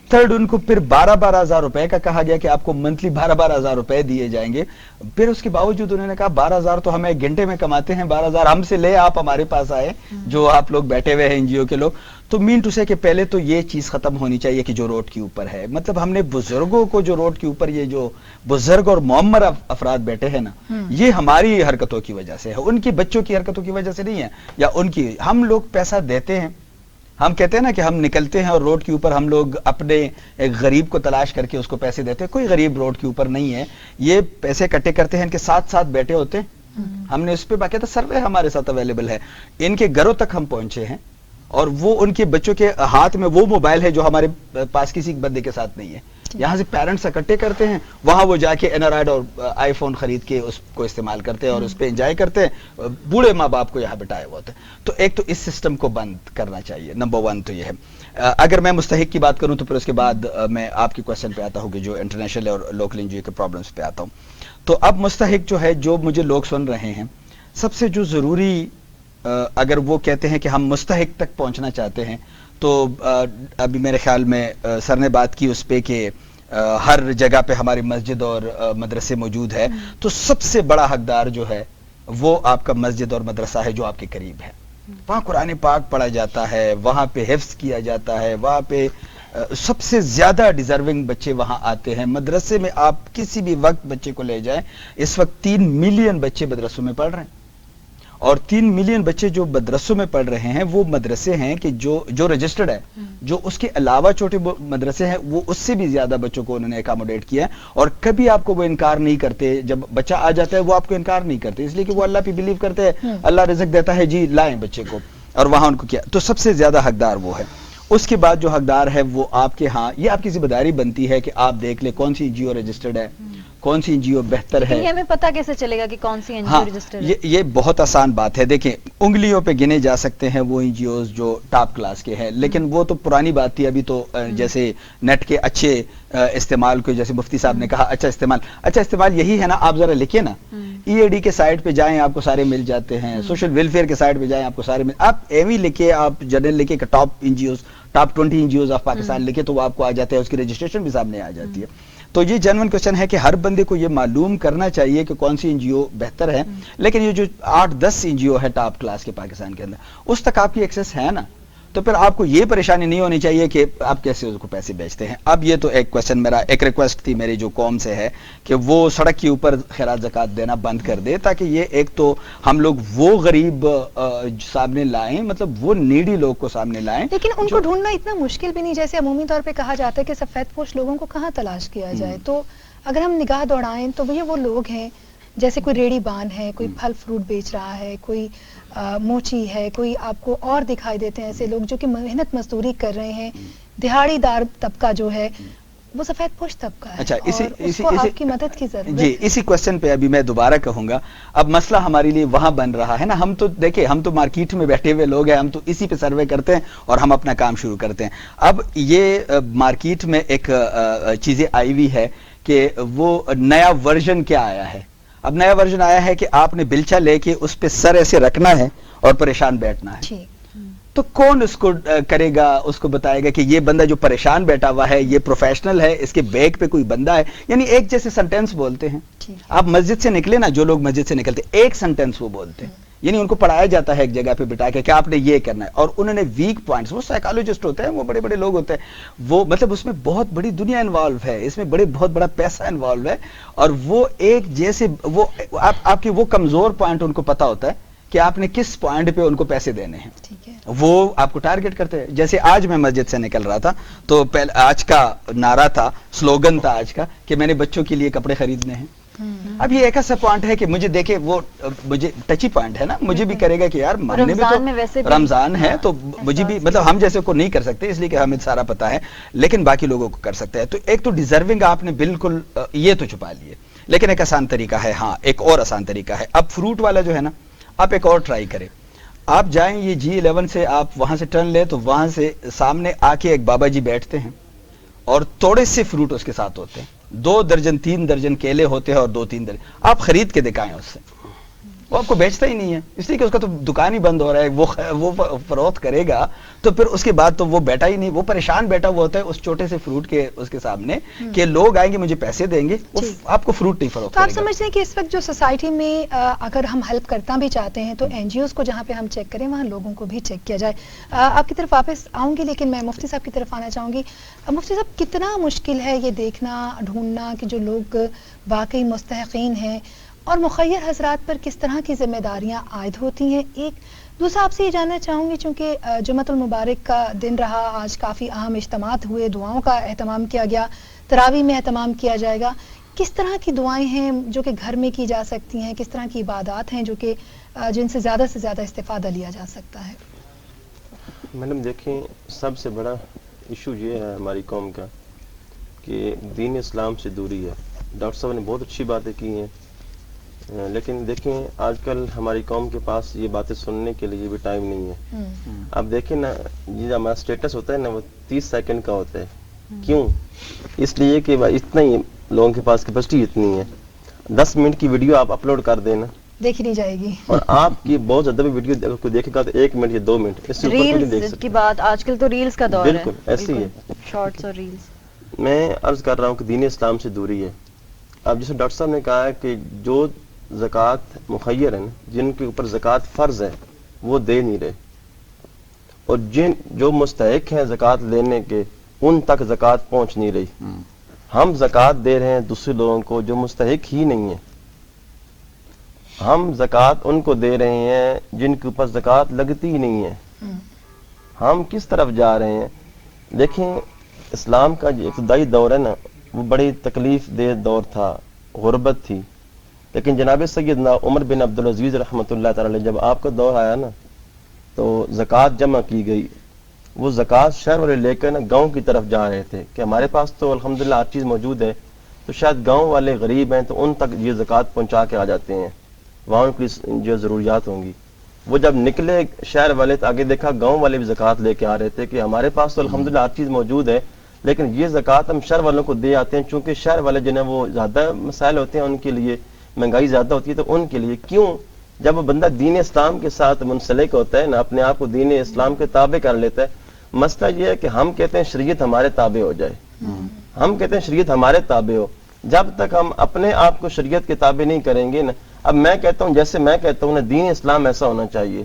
تھرڈ ان کو پھر 12,000 روپے کا کہا گیا کہ آپ کو منتھلی 12,000 روپے دیے جائیں گے. پھر اس کے باوجود انہوں نے کہا 12,000 تو ہم ایک گھنٹے میں کماتے ہیں, 12,000 ہم سے لے آپ ہمارے پاس آئے جو آپ لوگ بیٹھے ہوئے ہیں این جی او کے لوگ. تو مین ٹو سے کہ پہلے تو یہ چیز ختم ہونی چاہیے کہ جو روڈ کے اوپر ہے مطلب ہم نے بزرگوں کو جو روڈ کے اوپر یہ جو بزرگ اور معمر افراد بیٹھے ہیں نا یہ ہماری حرکتوں کی وجہ سے ہے, ان کے بچوں کی حرکتوں کی وجہ سے نہیں ہے یا ان کی. ہم لوگ پیسہ دیتے ہیں, ہم کہتے ہیں نا کہ ہم نکلتے ہیں اور روڈ کے اوپر ہم لوگ اپنے ایک غریب کو تلاش کر کے اس کو پیسے دیتے ہیں. کوئی غریب روڈ کے اوپر نہیں ہے, یہ پیسے اکٹھے کرتے ہیں ان کے ساتھ ساتھ بیٹھے ہوتے ہیں. ہم نے اس پہ باقاعدہ سروے ہمارے ساتھ اویلیبل ہے, ان کے گھروں تک ہم پہنچے ہیں اور وہ ان کے بچوں کے ہاتھ میں وہ موبائل ہے جو ہمارے پاس کسی بندے کے ساتھ نہیں ہے. یہاں سے پیرنٹس اکٹھے کرتے ہیں, وہاں وہ جا کے اینڈرائڈ اور آئی فون خرید کے اس کو استعمال کرتے ہیں اور اس پہ انجوائے کرتے ہیں. بوڑھے ماں باپ کو یہاں بٹھائے ہوئے ہوتے ہیں. تو ایک تو اس سسٹم کو بند کرنا چاہیے, نمبر 1 تو یہ ہے. اگر میں مستحق کی بات کروں تو پھر اس کے بعد میں آپ کے کوشچن پہ آتا ہوں کہ جو انٹرنیشنل اور لوکل این جی او کے پرابلمس پہ آتا ہوں. تو اب مستحق جو ہے جو مجھے لوگ سن رہے ہیں, سب سے جو ضروری اگر وہ کہتے ہیں کہ ہم مستحق تک پہنچنا چاہتے ہیں تو ابھی میرے خیال میں سر نے بات کی اس پہ کہ ہر جگہ پہ ہماری مسجد اور مدرسے موجود ہے. تو سب سے بڑا حقدار جو ہے وہ آپ کا مسجد اور مدرسہ ہے جو آپ کے قریب ہے. وہاں قرآن پاک پڑھا جاتا ہے, وہاں پہ حفظ کیا جاتا ہے, وہاں پہ سب سے زیادہ ڈیزرونگ بچے وہاں آتے ہیں. مدرسے میں آپ کسی بھی وقت بچے کو لے جائیں, اس وقت 3 ملین بچے مدرسوں میں پڑھ رہے ہیں اور 3 ملین بچے جو مدرسوں میں پڑھ رہے ہیں وہ مدرسے ہیں کہ جو رجسٹرڈ ہے. جو اس کے علاوہ چھوٹے مدرسے ہیں وہ اس سے بھی زیادہ بچوں کو انہوں نے اکاموڈیٹ کیا ہے اور کبھی آپ کو وہ انکار نہیں کرتے. جب بچہ آ جاتا ہے وہ آپ کو انکار نہیں کرتے, اس لیے کہ وہ اللہ پہ بلیو کرتے ہیں, اللہ رزق دیتا ہے, جی لائیں بچے کو, اور وہاں ان کو کیا. تو سب سے زیادہ حقدار وہ ہے. اس کے بعد جو حقدار ہے وہ آپ کے ہاں یہ آپ کی ذمہ داری بنتی ہے کہ آپ دیکھ لیں کون سی این جی او رجسٹرڈ ہے, کون سی این جی او بہتر ہے. یہ ہمیں پتہ کیسے چلے گا کہ کون سی این جی او رجسٹرڈ ہے؟ یہ بہت آسان بات ہے. دیکھیں انگلیوں پہ گنے جا سکتے ہیں وہ این جی اوز جو ٹاپ کلاس کے ہیں, لیکن وہ تو پرانی بات تھی. ابھی تو جیسے نیٹ کے اچھے استعمال کو, جیسے مفتی صاحب نے کہا اچھا استعمال یہی ہے نا. آپ ذرا لکھیں نا, ای اے ڈی کے سائٹ پہ جائیں آپ کو سارے مل جاتے ہیں, سوشل ویلفیئر کے سائٹ پہ جائیں آپ کو سارے آپ ایوی لکھے, آپ جنرل لکھے کہ top N G Os, top 20 N G Os of Pakistan لکھے تو وہ آپ کو آ جاتے ہیں, اس کی رجسٹریشن بھی سامنے آ جاتی ہے. تو یہ جنون کوشچن ہے کہ ہر بندے کو یہ معلوم کرنا چاہیے کہ کون سی این جی او بہتر ہے. لیکن یہ جو 8-10 این جی او ہے ٹاپ کلاس کے پاکستان کے اندر, اس تک آپ کی ایکسیس ہے نا, تو پھر آپ کو یہ پریشانی نہیں ہونی چاہیے کہ آپ کیسے اس کو پیسے بیچتے ہیں. اب یہ تو ایک کوشچن میرا, ایک ریکویسٹ تھی میری جو قوم سے ہے کہ وہ سڑک کے اوپر خیرات زکوٰۃ دینا بند کر دے, تاکہ یہ ایک تو ہم لوگ وہ غریب سامنے لائیں, مطلب وہ نیڈی لوگ کو سامنے لائیں. لیکن ان کو ڈھونڈنا اتنا مشکل بھی نہیں, جیسے عمومی طور پہ کہا جاتا ہے کہ سفید پوش لوگوں کو کہاں تلاش کیا جائے. تو اگر ہم نگاہ دوڑائیں تو وہ لوگ ہیں جیسے کوئی ریڑی بان ہے, کوئی پھل فروٹ بیچ رہا ہے, کوئی موچی ہے, کوئی آپ کو اور دکھائی دیتے ہیں ایسے لوگ جو کہ محنت مزدوری کر رہے ہیں. دہاڑی دار طبقہ جو ہے وہ سفید پوش طبقہ ہے. اچھا, اس کو آپ کی مدد کی ضرورت جی. اسی کوشچن پہ ابھی میں دوبارہ کہوں گا, اب مسئلہ ہمارے لیے وہاں بن رہا ہے نا. ہم تو دیکھیں, ہم تو مارکیٹ میں بیٹھے ہوئے لوگ ہیں, ہم تو اسی پہ سروے کرتے ہیں اور ہم اپنا کام شروع کرتے ہیں. اب یہ مارکیٹ میں ایک چیزیں آئی ہوئی ہے کہ وہ نیا ورژن کیا آیا ہے. اب نیا ورژن آیا ہے کہ آپ نے بلچا لے کے اس پہ سر ایسے رکھنا ہے اور پریشان بیٹھنا ہے. تو کون اس کو کرے گا, اس کو بتائے گا کہ یہ بندہ جو پریشان بیٹھا ہوا ہے یہ پروفیشنل ہے, اس کے بیک پہ کوئی بندہ ہے. یعنی ایک جیسے سنٹینس بولتے ہیں. آپ مسجد سے نکلے نا, جو لوگ مسجد سے نکلتے ایک سنٹینس وہ بولتے ہیں, یعنی ان کو پڑھایا جاتا ہے ایک جگہ پہ بٹھا کے کہ آپ نے یہ کرنا ہے, اور انہوں نے ویک پوائنٹس, وہ سائیکالوجسٹ ہوتے ہیں, وہ بڑے بڑے لوگ ہوتے ہیں, وہ مطلب اس میں بہت بڑی دنیا انوالو ہے, اس میں بہت بڑا پیسہ انوالو ہے, اور وہ ایک جیسے وہ آپ کے وہ کمزور پوائنٹ ان کو پتا ہوتا ہے کہ آپ نے کس پوائنٹ پہ ان کو پیسے دینے ہیں، ٹھیک ہے، وہ آپ کو ٹارگٹ کرتے ہیں. جیسے آج میں مسجد سے نکل رہا تھا تو آج کا نعرہ تھا، سلوگن تھا آج کا کہ میں نے بچوں کے لیے کپڑے خریدنے ہیں. اب یہ ایک ایسا پوائنٹ ہے کہ مجھے دیکھے وہ مجھے ٹچی پوائنٹ ہے نا، مجھے بھی کرے گا کہ یار ہم نے بھی رمضان میں ویسے تو بھی رمضان ہے تو مجھے بھی مطلب ہم جیسے کو نہیں کر سکتے اس لیے کہ ہمیں سارا پتا ہے، لیکن باقی لوگوں کو کر سکتے ہیں. تو ایک تو ڈیزرونگ آپ نے بالکل یہ تو چھپا لیے، لیکن ایک آسان طریقہ ہے. ہاں ایک اور آسان طریقہ ہے، اب فروٹ والا جو ہے نا آپ ایک اور ٹرائی کریں. آپ جائیں یہ G11 سے آپ وہاں سے ٹرن لیں تو وہاں سے سامنے آ کے ایک بابا جی بیٹھتے ہیں اور تھوڑے سے فروٹ اس کے ساتھ ہوتے ہیں، 2 درجن 3 درجن کیلے ہوتے ہیں اور 2-3 درجن آپ خرید کے دکھائیں اس سے. وہ آپ کو بیچتا ہی نہیں ہے اس لیے کہ اس کا تو دکان ہی بند ہو رہا ہے. وہ فروخت کرے گا تو پھر اس کے بعد تو وہ بیٹھا ہی نہیں، وہ پریشان بیٹھا ہوا ہوتا ہے اس چھوٹے سے فروٹ کے اس کے سامنے کہ لوگ آئیں گے مجھے پیسے دیں گے، وہ آپ کو فروٹ نہیں فروخت تو آپ کرے گا. سمجھتے ہیں کہ اس وقت جو سوسائٹی میں اگر ہم ہیلپ کرنا بھی چاہتے ہیں تو NGOs کو جہاں پہ ہم چیک کریں وہاں لوگوں کو بھی چیک کیا جائے. آپ کی طرف واپس آؤں گی لیکن میں مفتی صاحب کی طرف آنا چاہوں گی. مفتی صاحب کتنا مشکل ہے یہ دیکھنا ڈھونڈنا کہ جو لوگ واقعی مستحقین ہیں اور مخیر حضرات پر کس طرح کی ذمہ داریاں عائد ہوتی ہیں. ایک دوسرا آپ سے یہ جاننا چاہوں گی چونکہ جمعۃ المبارک کا دن رہا، آج کافی اہم اجتماعات ہوئے، دعاؤں کا اہتمام کیا گیا، تراویح میں اہتمام کیا جائے گا. کس طرح کی دعائیں ہیں جو کہ گھر میں کی جا سکتی ہیں، کس طرح کی عبادات ہیں جو کہ جن سے زیادہ استفادہ لیا جا سکتا ہے؟ میڈم دیکھیں سب سے بڑا ایشو یہ ہے ہماری قوم کا کہ دین اسلام سے دوری ہے. ڈاکٹر صاحب نے بہت اچھی باتیں کی ہیں، لیکن دیکھیں آج کل ہماری قوم کے پاس یہ باتیں سننے کے لیے بھی ٹائم نہیں ہے. اب دیکھیں نا یہ ہمارا اسٹیٹس ہوتا ہے نا وہ 30 سیکنڈ کا ہوتا ہے. کیوں؟ اس لیے کہ اتنا ہی لوگوں کے پاس کیپیسٹی اتنی ہے. 10 منٹ کی ویڈیو آپ اپلوڈ کر دینا دیکھی نہیں جائے گی، اور آپ کی بہت زیادہ بھی ویڈیو اگر کوئی دیکھے گا تو 1 منٹ یا 2 منٹ اس سے اوپر کوئی نہیں دیکھ ریلز سکتا. کی بات آج کل تو ریلز کا دور ہے، بالکل ایسے ہی ہے. شارٹس اور ریلز. میں عرض کر رہا ہوں کہ دین اسلام سے دوری ہے. اب جیسے ڈاکٹر صاحب نے کہا ہے کہ جو زکوٰۃ مخیر ہیں جن کے اوپر زکوٰۃ فرض ہے وہ دے نہیں رہے، اور جو مستحق ہیں زکوٰۃ لینے کے ان تک زکوٰۃ پہنچ نہیں رہی. ہم زکوٰۃ دے رہے ہیں دوسرے لوگوں کو جو مستحق ہی نہیں ہیں. ہم زکوٰۃ ان کو دے رہے ہیں جن کے اوپر زکوٰۃ لگتی ہی نہیں ہے. ہم کس طرف جا رہے ہیں؟ دیکھیں اسلام کا جو ابتدائی دور ہے نا وہ بڑی تکلیف دہ دور تھا، غربت تھی. لیکن جناب سیدنا عمر بن عبدالعزیز رحمۃ اللہ تعالی جب آپ کا دور آیا نا تو زکوٰۃ جمع کی گئی. وہ زکوٰۃ شہر والے لے کر نا گاؤں کی طرف جا رہے تھے کہ ہمارے پاس تو الحمدللہ ہر چیز موجود ہے، تو شاید گاؤں والے غریب ہیں تو ان تک یہ زکوٰۃ پہنچا کے آ جاتے ہیں، وہاں ان کی جو ضروریات ہوں گی. وہ جب نکلے شہر والے تو آگے دیکھا گاؤں والے بھی زکوٰۃ لے کے آ رہے تھے کہ ہمارے پاس تو الحمدللہ ہر چیز موجود ہے، لیکن یہ زکوٰۃ ہم شہر والوں کو دے آتے ہیں چونکہ شہر والے جنہیں وہ زیادہ مسائل ہوتے ہیں، ان کے لیے مہنگائی زیادہ ہوتی ہے تو ان کے لیے. کیوں؟ جب وہ بندہ دین اسلام کے ساتھ منسلک ہوتا ہے نا، اپنے آپ کو دین اسلام کے تابع کر لیتا ہے. مسئلہ یہ ہے کہ ہم کہتے ہیں شریعت ہمارے تابع ہو جائے، ہم کہتے ہیں شریعت ہمارے تابع ہو. جب تک ہم اپنے آپ کو شریعت کے تابع نہیں کریں گے نا، اب میں کہتا ہوں جیسے میں کہتا ہوں نا دین اسلام ایسا ہونا چاہیے،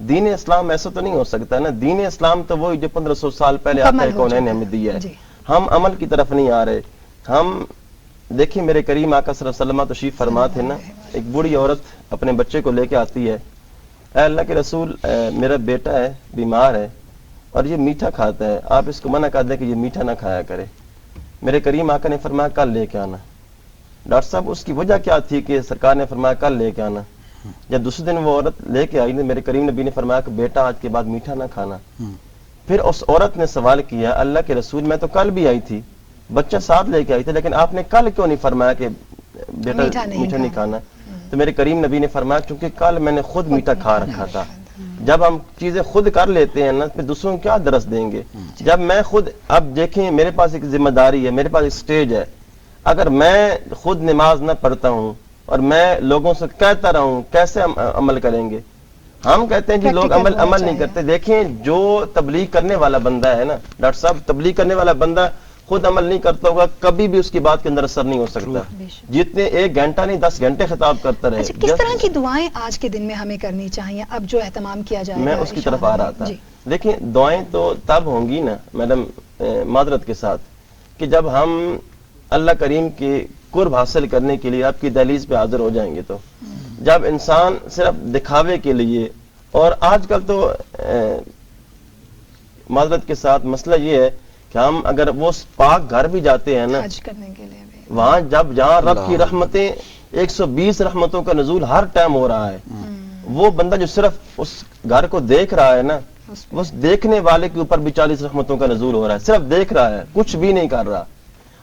دین اسلام ایسا تو نہیں ہو سکتا نا. دین اسلام تو وہی جو 1500 سال پہلے آتا ہے کون نے ہمیں دیا ہے. ہم عمل کی طرف نہیں آ رہے. ہم دیکھیں میرے کریم آقا صلی اللہ علیہ وسلم تشریف فرما تھے نا، ایک بوڑھی عورت اپنے بچے کو لے کے آتی ہے، اے اللہ کے رسول میرا بیٹا ہے بیمار ہے اور یہ میٹھا کھاتا ہے، آپ اس کو منع کر دیں کہ یہ میٹھا نہ کھایا کرے. میرے کریم آقا نے فرمایا کل لے کے آنا. ڈاکٹر صاحب اس کی وجہ کیا تھی کہ سرکار نے فرمایا کل لے کے آنا؟ جب دوسرے دن وہ عورت لے کے آئی میرے کریم نبی نے فرمایا کہ بیٹا آج کے بعد میٹھا نہ کھانا. پھر اس عورت نے سوال کیا اللہ کے رسول میں تو کل بھی آئی تھی، بچہ ساتھ لے کے آئی تھی، لیکن آپ نے کل کیوں نہیں فرمایا کہ بیٹا میٹھا نہیں کھانا؟ تو میرے کریم نبی نے فرمایا چونکہ کل میں نے خود میٹھا کھا رکھا تھا. جب ہم چیزیں خود کر لیتے ہیں نا پھر دوسروں کو کیا درس دیں گے؟ جب میں خود اب دیکھیں میرے پاس ایک ذمہ داری ہے، میرے پاس ایک سٹیج ہے. اگر میں خود نماز نہ پڑھتا ہوں اور میں لوگوں سے کہتا رہا ہوں کیسے عمل کریں گے؟ ہم کہتے ہیں جی لوگ عمل نہیں کرتے. دیکھیں جو تبلیغ کرنے والا بندہ ہے نا ڈاکٹر صاحب، تبلیغ کرنے والا بندہ خود عمل نہیں کرتا ہوگا کبھی بھی اس کی بات کے اندر اثر نہیں ہو سکتا، جتنے 1 گھنٹہ نہیں 10 گھنٹے خطاب کرتا رہے. کس طرح کی دعائیں آج کے دن میں ہمیں کرنی چاہیے اب جو اہتمام کیا جائے گا؟ میں اس کی طرف آ رہا تھا. دیکھیں دعائیں تو تب ہوں گی نا میڈم معذرت کے ساتھ کہ جب ہم اللہ کریم کے قرب حاصل کرنے کے لیے آپ کی دہلیز پہ حاضر ہو جائیں گے. تو جب انسان صرف دکھاوے کے لیے، اور آج کل تو معذرت کے ساتھ مسئلہ یہ ہے کہ ہم اگر وہ پاک گھر بھی جاتے ہیں نا، حج کرنے کے لیے بھی وہاں جہاں رب کی رحمتیں 120 رحمتوں کا نزول ہر ٹائم ہو رہا ہے، وہ بندہ جو صرف اس گھر کو دیکھ رہا ہے نا، اس دیکھنے والے کے اوپر بھی 40 رحمتوں کا نزول ہو رہا ہے، صرف دیکھ رہا ہے، کچھ بھی نہیں کر رہا.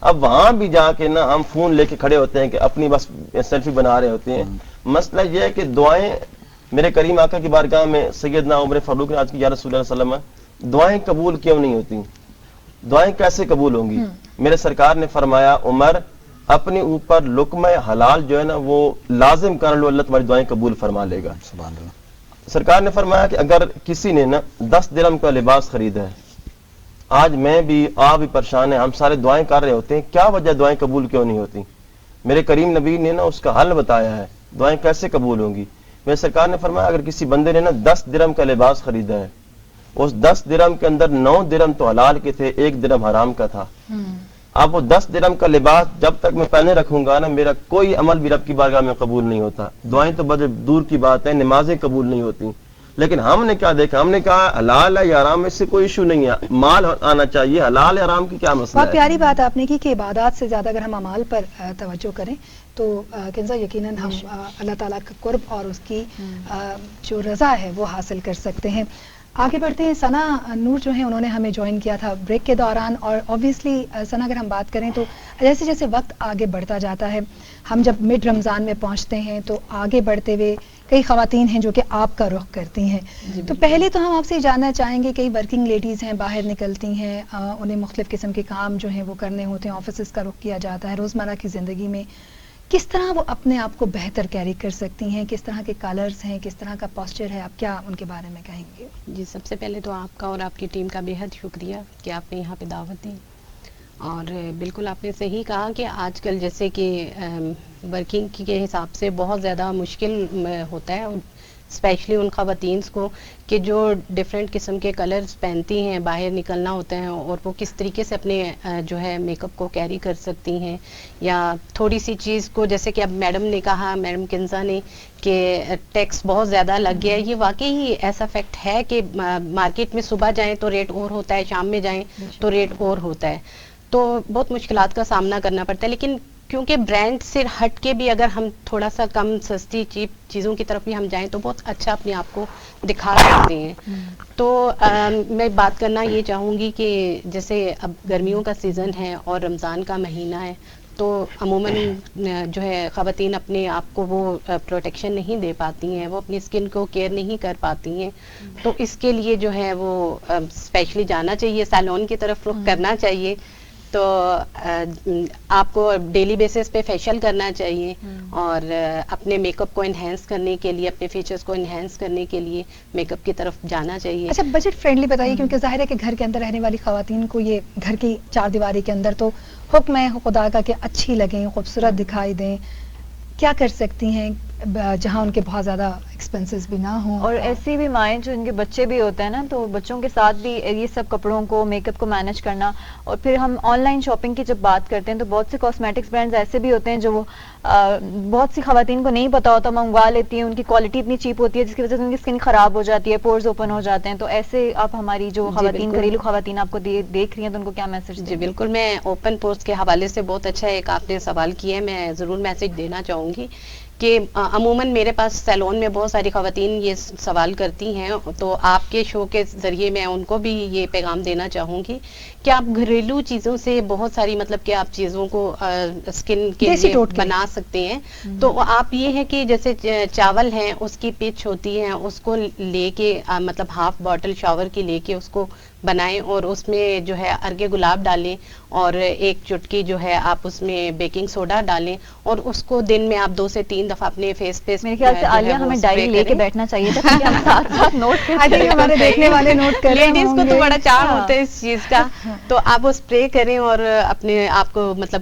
اب وہاں بھی جا کے نا ہم فون لے کے کھڑے ہوتے ہیں کہ اپنی بس سیلفی بنا رہے ہوتے ہیں. مسئلہ یہ ہے کہ دعائیں میرے کریم آقا کی بارگاہ میں سیدنا عمر فاروق نے آج کی یا رسول اللہ صلی اللہ علیہ وسلم، دعائیں قبول کیوں نہیں ہوتی؟ دعائیں کیسے قبول ہوں گی؟ میرے سرکار نے فرمایا عمر اپنے اوپر لقمہ حلال جو ہے نا وہ لازم کر لو، اللہ تمہاری دعائیں قبول فرما لے گا. سبحان اللہ. سرکار نے فرمایا کہ اگر کسی نے نا 10 درہم کا لباس خریدا ہے، آج میں بھی آپ بھی پریشان ہیں، ہم سارے دعائیں کر رہے ہوتے ہیں، کیا وجہ دعائیں قبول کیوں نہیں ہوتی؟ میرے کریم نبی نے نا اس کا حل بتایا ہے، دعائیں کیسے قبول ہوں گی. میرے سرکار نے فرمایا اگر کسی بندے نے نا 10 درہم کا لباس خریدا ہے، اس 10 درہم کے اندر 9 درہم تو حلال کے تھے، 1 درہم حرام کا تھا. اب وہ 10 درہم کا لباس جب تک میں پہنے رکھوں گا نا، میرا کوئی عمل بھی رب کی بارگاہ میں قبول نہیں ہوتا. دعائیں تو بڑے دور کی بات ہے، نمازیں قبول نہیں ہوتی. لیکن ہم نے کیا دیکھا؟ ہم نے کہا حلال ہے یا حرام، اس سے کوئی ایشو نہیں ہے، مال آنا چاہیے، حلال ہے حرام کی کیا مسئلہ بہت ہے. پیاری بات آپ نے کی کہ عبادات سے زیادہ اگر ہم اعمال پر توجہ کریں تو کنزا یقیناً ہم اللہ تعالیٰ کا قرب اور اس کی جو رضا ہے وہ حاصل کر سکتے ہیں. آگے بڑھتے ہیں. ثنا نور جو ہیں انہوں نے ہمیں جوائن کیا تھا بریک کے دوران، اور اوبویسلی ثنا اگر ہم بات کریں تو جیسے جیسے وقت آگے بڑھتا جاتا ہے، ہم جب مڈ رمضان میں پہنچتے ہیں تو آگے بڑھتے ہوئے کئی خواتین ہیں جو کہ آپ کا رخ کرتی ہیں. تو پہلے تو ہم آپ سے جاننا چاہیں گے، کئی ورکنگ لیڈیز ہیں باہر نکلتی ہیں، انہیں مختلف قسم کے کام جو ہیں وہ کرنے ہوتے ہیں، آفیسز کا رخ کیا جاتا ہے، روزمرہ کی زندگی میں کس طرح وہ اپنے آپ کو بہتر کیری کر سکتی ہیں، کس طرح کے کلرز ہیں، کس طرح کا پوسچر ہے، آپ کیا ان کے بارے میں کہیں گے؟ جی سب سے پہلے تو آپ کا اور آپ کی ٹیم کا بے حد شکریہ کہ آپ نے یہاں پہ دعوت دی. اور بالکل آپ نے صحیح کہا کہ آج کل جیسے کہ ورکنگ کے حساب سے بہت زیادہ مشکل ہوتا ہے، اسپیشلی ان خواتین کو کہ جو ڈفرینٹ قسم کے کلرز پہنتی ہیں، باہر نکلنا ہوتا ہے، اور وہ کس طریقے سے اپنے جو ہے میک اپ کو کیری کر سکتی ہیں، یا تھوڑی سی چیز کو جیسے کہ اب میڈم نے کہا، میڈم کنزا نے، کہ ٹیکس بہت زیادہ لگ گیا ہے. یہ واقعی ایسا فیکٹ ہے کہ مارکیٹ میں صبح جائیں تو ریٹ اور ہوتا ہے، شام میں جائیں تو ریٹ اور ہوتا ہے، تو بہت مشکلات کا سامنا کرنا پڑتا ہے. لیکن کیونکہ برانڈ سے ہٹ کے بھی اگر ہم تھوڑا سا کم سستی چیپ چیزوں کی طرف بھی ہم جائیں تو بہت اچھا اپنے آپ کو دکھا سکتے ہیں. تو میں بات کرنا یہ چاہوں گی کہ جیسے اب گرمیوں کا سیزن ہے اور رمضان کا مہینہ ہے، تو عموماً جو ہے خواتین اپنے آپ کو وہ پروٹیکشن نہیں دے پاتی ہیں، وہ اپنی اسکن کو کیئر نہیں کر پاتی ہیں. تو اس کے لیے جو ہے وہ اسپیشلی جانا چاہیے، سیلون کی طرف رخ کرنا چاہیے. تو آپ کو ڈیلی بیسس پہ فیشیل کرنا چاہیے، اور اپنے میک اپ کو انہینس کرنے کے لیے، اپنے فیچرز کو انہینس کرنے کے لیے میک اپ کی طرف جانا چاہیے. اچھا بجٹ فرینڈلی بتائیے، کیونکہ ظاہر ہے کہ گھر کے اندر رہنے والی خواتین کو یہ گھر کی چار دیواری کے اندر تو حکم ہے خدا کا کہ اچھی لگیں، خوبصورت دکھائی دیں. کیا کر سکتی ہیں جہاں ان کے بہت زیادہ ایکسپینسز بھی نہ ہوں؟ اور ایسی بھی مائیں جو ان کے بچے بھی ہوتے ہیں نا، تو بچوں کے ساتھ بھی یہ سب کپڑوں کو، میک اپ کو مینج کرنا. اور پھر ہم آن لائن شاپنگ کی جب بات کرتے ہیں تو بہت سے کاسمیٹکس برانڈز ایسے بھی ہوتے ہیں جو بہت سی خواتین کو نہیں پتا ہوتا، منگوا لیتی ہیں، ان کی کوالٹی اتنی چیپ ہوتی ہے جس کی وجہ سے ان کی اسکن خراب ہو جاتی ہے، پورز اوپن ہو جاتے ہیں. تو ایسے آپ ہماری جو خواتین، گھریلو خواتین آپ کو دیکھ رہی ہیں، تو ان کو کیا میسج دیں؟ جی بالکل، میں اوپن پورز کے حوالے سے بہت اچھا ایک آپ نے سوال کیا ہے، میں ضرور میسج دینا چاہوں گی کہ عموماً میرے پاس سیلون میں بہت ساری خواتین یہ سوال کرتی ہیں، تو آپ کے شو کے ذریعے میں ان کو بھی یہ پیغام دینا چاہوں گی کہ آپ گھریلو چیزوں سے بہت ساری مطلب کہ آپ چیزوں کو اسکن کے لیے بنا سکتے ہیں. تو آپ یہ ہے کہ جیسے چاول ہیں، اس کی پچ ہوتی ہے، اس کو لے کے مطلب ہاف باٹل شاور کی لے کے اس کو بنائیں، اور اس میں جو ہے ارگ گلاب ڈالیں، اور ایک چٹکی جو ہے آپ اس میں بیکنگ سوڈا ڈالیں، اور اس کو دن میں آپ 2 سے 3 دفعہ اپنے فیس پہ. میرے خیال سے عالیہ ہمیں ڈائری لے کے بیٹھنا چاہیے تھا کہ ہم ساتھ ساتھ نوٹ کریں. ہمارے دیکھنے والے نوٹ کریں، لیڈیز کو تو بڑا چاہ ہوتا ہے اس چیز کا. تو آپ وہ اسپرے کریں اور اپنے آپ کو مطلب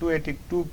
282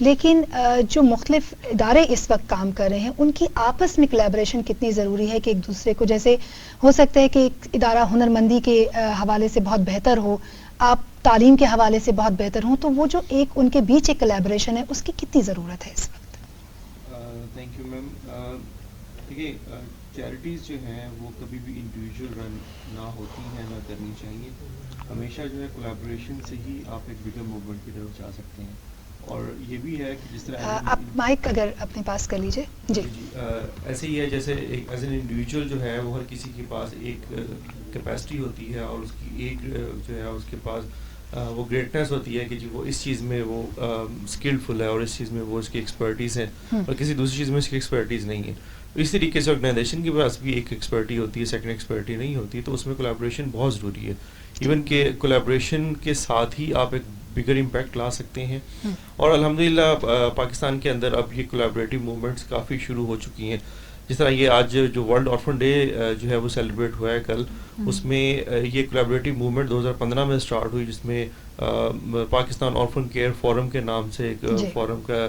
لیکن جو مختلف ادارے اس وقت کام کر رہے ہیں ان کی آپس میں کولیبریشن کتنی ضروری ہے کہ ایک دوسرے کو، جیسے ہو سکتا ہے کہ ایک ادارہ ہنرمندی کے حوالے سے بہت بہتر ہو، آپ تعلیم کے حوالے سے بہت بہتر ہوں، تو وہ جو ایک ان کے بیچ ایک کولیبریشن ہے اس کی کتنی ضرورت ہے اس وقت؟ Thank you ma'am. دیکھیے چیریٹیز جو ہیں وہ کبھی بھی انڈیویجول رن نہ ہوتی ہیں، نہ کرنی چاہیے. ہمیشہ جو ہے کولیبریشن سے ہی آپ ایک بگر موومنٹ کی طرف جا سکتے ہیں. اور یہ بھی ہے کہ جس طرح آپ مائک اگر اپنے پاس کر لیجئے. جی ایسے ہی ہے جیسے ایک ایز این انڈیویجول جو ہے وہ ہر کسی کے پاس ایک کیپیسٹی ہوتی ہے اور اس کی ایک جو ہے اس کے پاس وہ گریٹنس ہوتی ہے کہ جی وہ اس چیز میں وہ اسکلفل ہے اور اس چیز میں وہ اس کی ایکسپرٹیز ہے اور کسی دوسری چیز میں اس کی ایکسپرٹیز نہیں ہے. اس طریقے سے آرگنائزیشن کے پاس بھی ایک ایکسپرٹی ہوتی ہے، سیکنڈ ایکسپرٹی نہیں ہوتی، تو اس میں کولیبریشن بہت ضروری ہے. ایون کہ کولیبریشن کے ساتھ ہی آپ ایک بگر امپیکٹ لا سکتے ہیں. اور الحمدللہ پاکستان کے اندر اب یہ کولیبریٹیو موومنٹس کافی شروع ہو چکی ہیں. جس طرح یہ آج جو ورلڈ آرفن ڈے جو ہے وہ سیلیبریٹ ہوا ہے کل، اس میں یہ کولیبریٹیو موومنٹ 2015 میں اسٹارٹ ہوئی، جس میں پاکستان آرفن کیئر فورم کے نام سے ایک فورم کا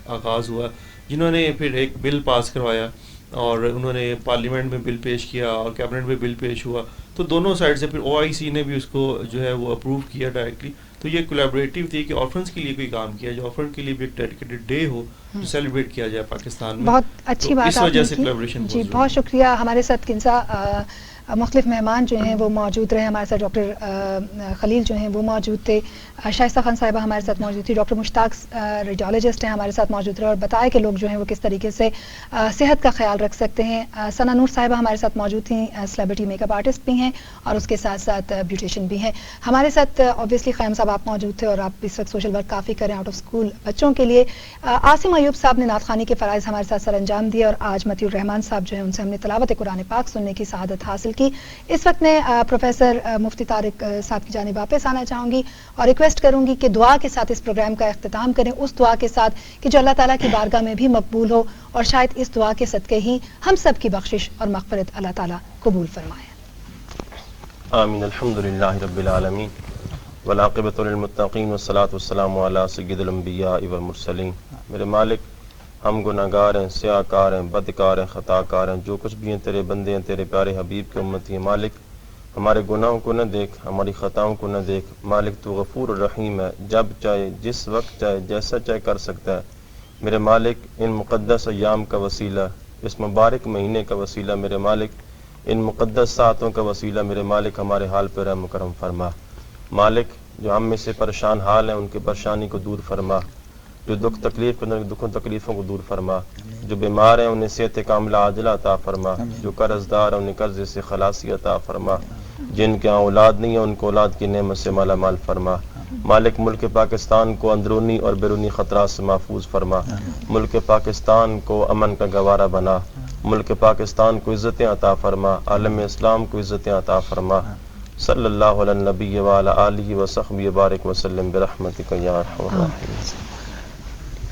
آغاز ہوا، جنہوں نے پھر ایک بل پاس کروایا اور انہوں نے پارلیمنٹ میں بل پیش کیا اور کیبنٹ میں بل پیش ہوا. تو دونوں سائڈ سے پھر OIC نے بھی اس کو جو ہے وہ اپروو کیا ڈائریکٹلی. تو یہ کولیبریٹیو تھی کہ آرفنس کے لیے کوئی کام کیا جو آرفن کے لیے بھی ایک ڈیڈیکیٹڈ ڈے ہو جو سیلیبریٹ کیا جائے پاکستان میں. بہت اچھی بات اس وجہ سے کولیبریشن. جی بہت شکریہ. ہمارے ساتھ کنزا مختلف مہمان جو ہیں وہ موجود رہے. ہمارے ساتھ ڈاکٹر خلیل جو ہیں وہ موجود تھے، شائستہ خان صاحبہ ہمارے ساتھ موجود تھی، ڈاکٹر مشتاق ریڈیولوجسٹ ہیں ہمارے ساتھ موجود رہے اور بتایا کہ لوگ جو ہیں وہ کس طریقے سے صحت کا خیال رکھ سکتے ہیں. ثنا نور صاحبہ ہمارے ساتھ موجود تھیں، سیلیبریٹی میک اپ آرٹسٹ بھی ہیں اور اس کے ساتھ ساتھ بیوٹیشین بھی ہیں. ہمارے ساتھ اوبیسلی قیوم صاحب آپ موجود تھے اور آپ اس وقت سوشل ورک کافی کریں آؤٹ آف اسکول بچوں کے لیے. عاصم ایوب صاحب نے نعت خوانی کے فرائض ہمارے ساتھ سر انجام دیے اور آج متی الرحمان صاحب جو ہیں ان سے ہم نے تلاوت قرآن پاک سننے کی سعادت حاصل کی. اس وقت میں پروفیسر مفتی طارق صاحب کی جانب واپس آنا چاہوں گی اور ریکویسٹ کروں گی کہ دعا کے ساتھ اس پروگرام کا اختتام کریں، اس دعا کے ساتھ کہ جو اللہ تعالیٰ کی بارگاہ میں بھی مقبول ہو اور شاید اس دعا کے صدقے ہی ہم سب کی بخشش اور مغفرت اللہ تعالیٰ قبول فرمائے. آمین. الحمدللہ رب العالمین والعاقبۃ للمتقین والصلاۃ والسلام علی سید الانبیاء والمرسلین. میرے مالک ہم گناہگار ہیں، سیاہ کار ہیں، بدکار ہیں، خطا کار ہیں، جو کچھ بھی ہیں تیرے بندے ہیں، تیرے پیارے حبیب کے امتی ہیں. مالک ہمارے گناہوں کو نہ دیکھ، ہماری خطاؤں کو نہ دیکھ. مالک تو غفور الرحیم ہے، جب چاہے جس وقت چاہے جیسا چاہے کر سکتا ہے. میرے مالک ان مقدس ایام کا وسیلہ، اس مبارک مہینے کا وسیلہ، میرے مالک ان مقدس ساعتوں کا وسیلہ، میرے مالک ہمارے حال پہ رحم و کرم فرما. مالک جو ہم میں سے پریشان حال ہیں ان کی پریشانی کو دور فرما، جو دکھ تکلیف کے اندر دکھوں تکلیفوں کو دور فرما، جو بیمار ہیں انہیں صحت کاملہ عاجلہ عطا فرما، جو قرض دار ہیں انہیں قرض سے خلاصی عطا فرما، جن کے اولاد نہیں ہیں ان کو اولاد کی نعمت سے مالا مال فرما. مالک ملک پاکستان کو اندرونی اور بیرونی خطرات سے محفوظ فرما. ملک پاکستان کو امن کا گوارا بنا. ملک پاکستان کو عزتیں عطا فرما. عالم اسلام کو عزتیں عطا فرما. صلی اللہ علی النبی وعلی آلہ وصحبہ بارک وسلم برحمتک یا ارحم الراحمین.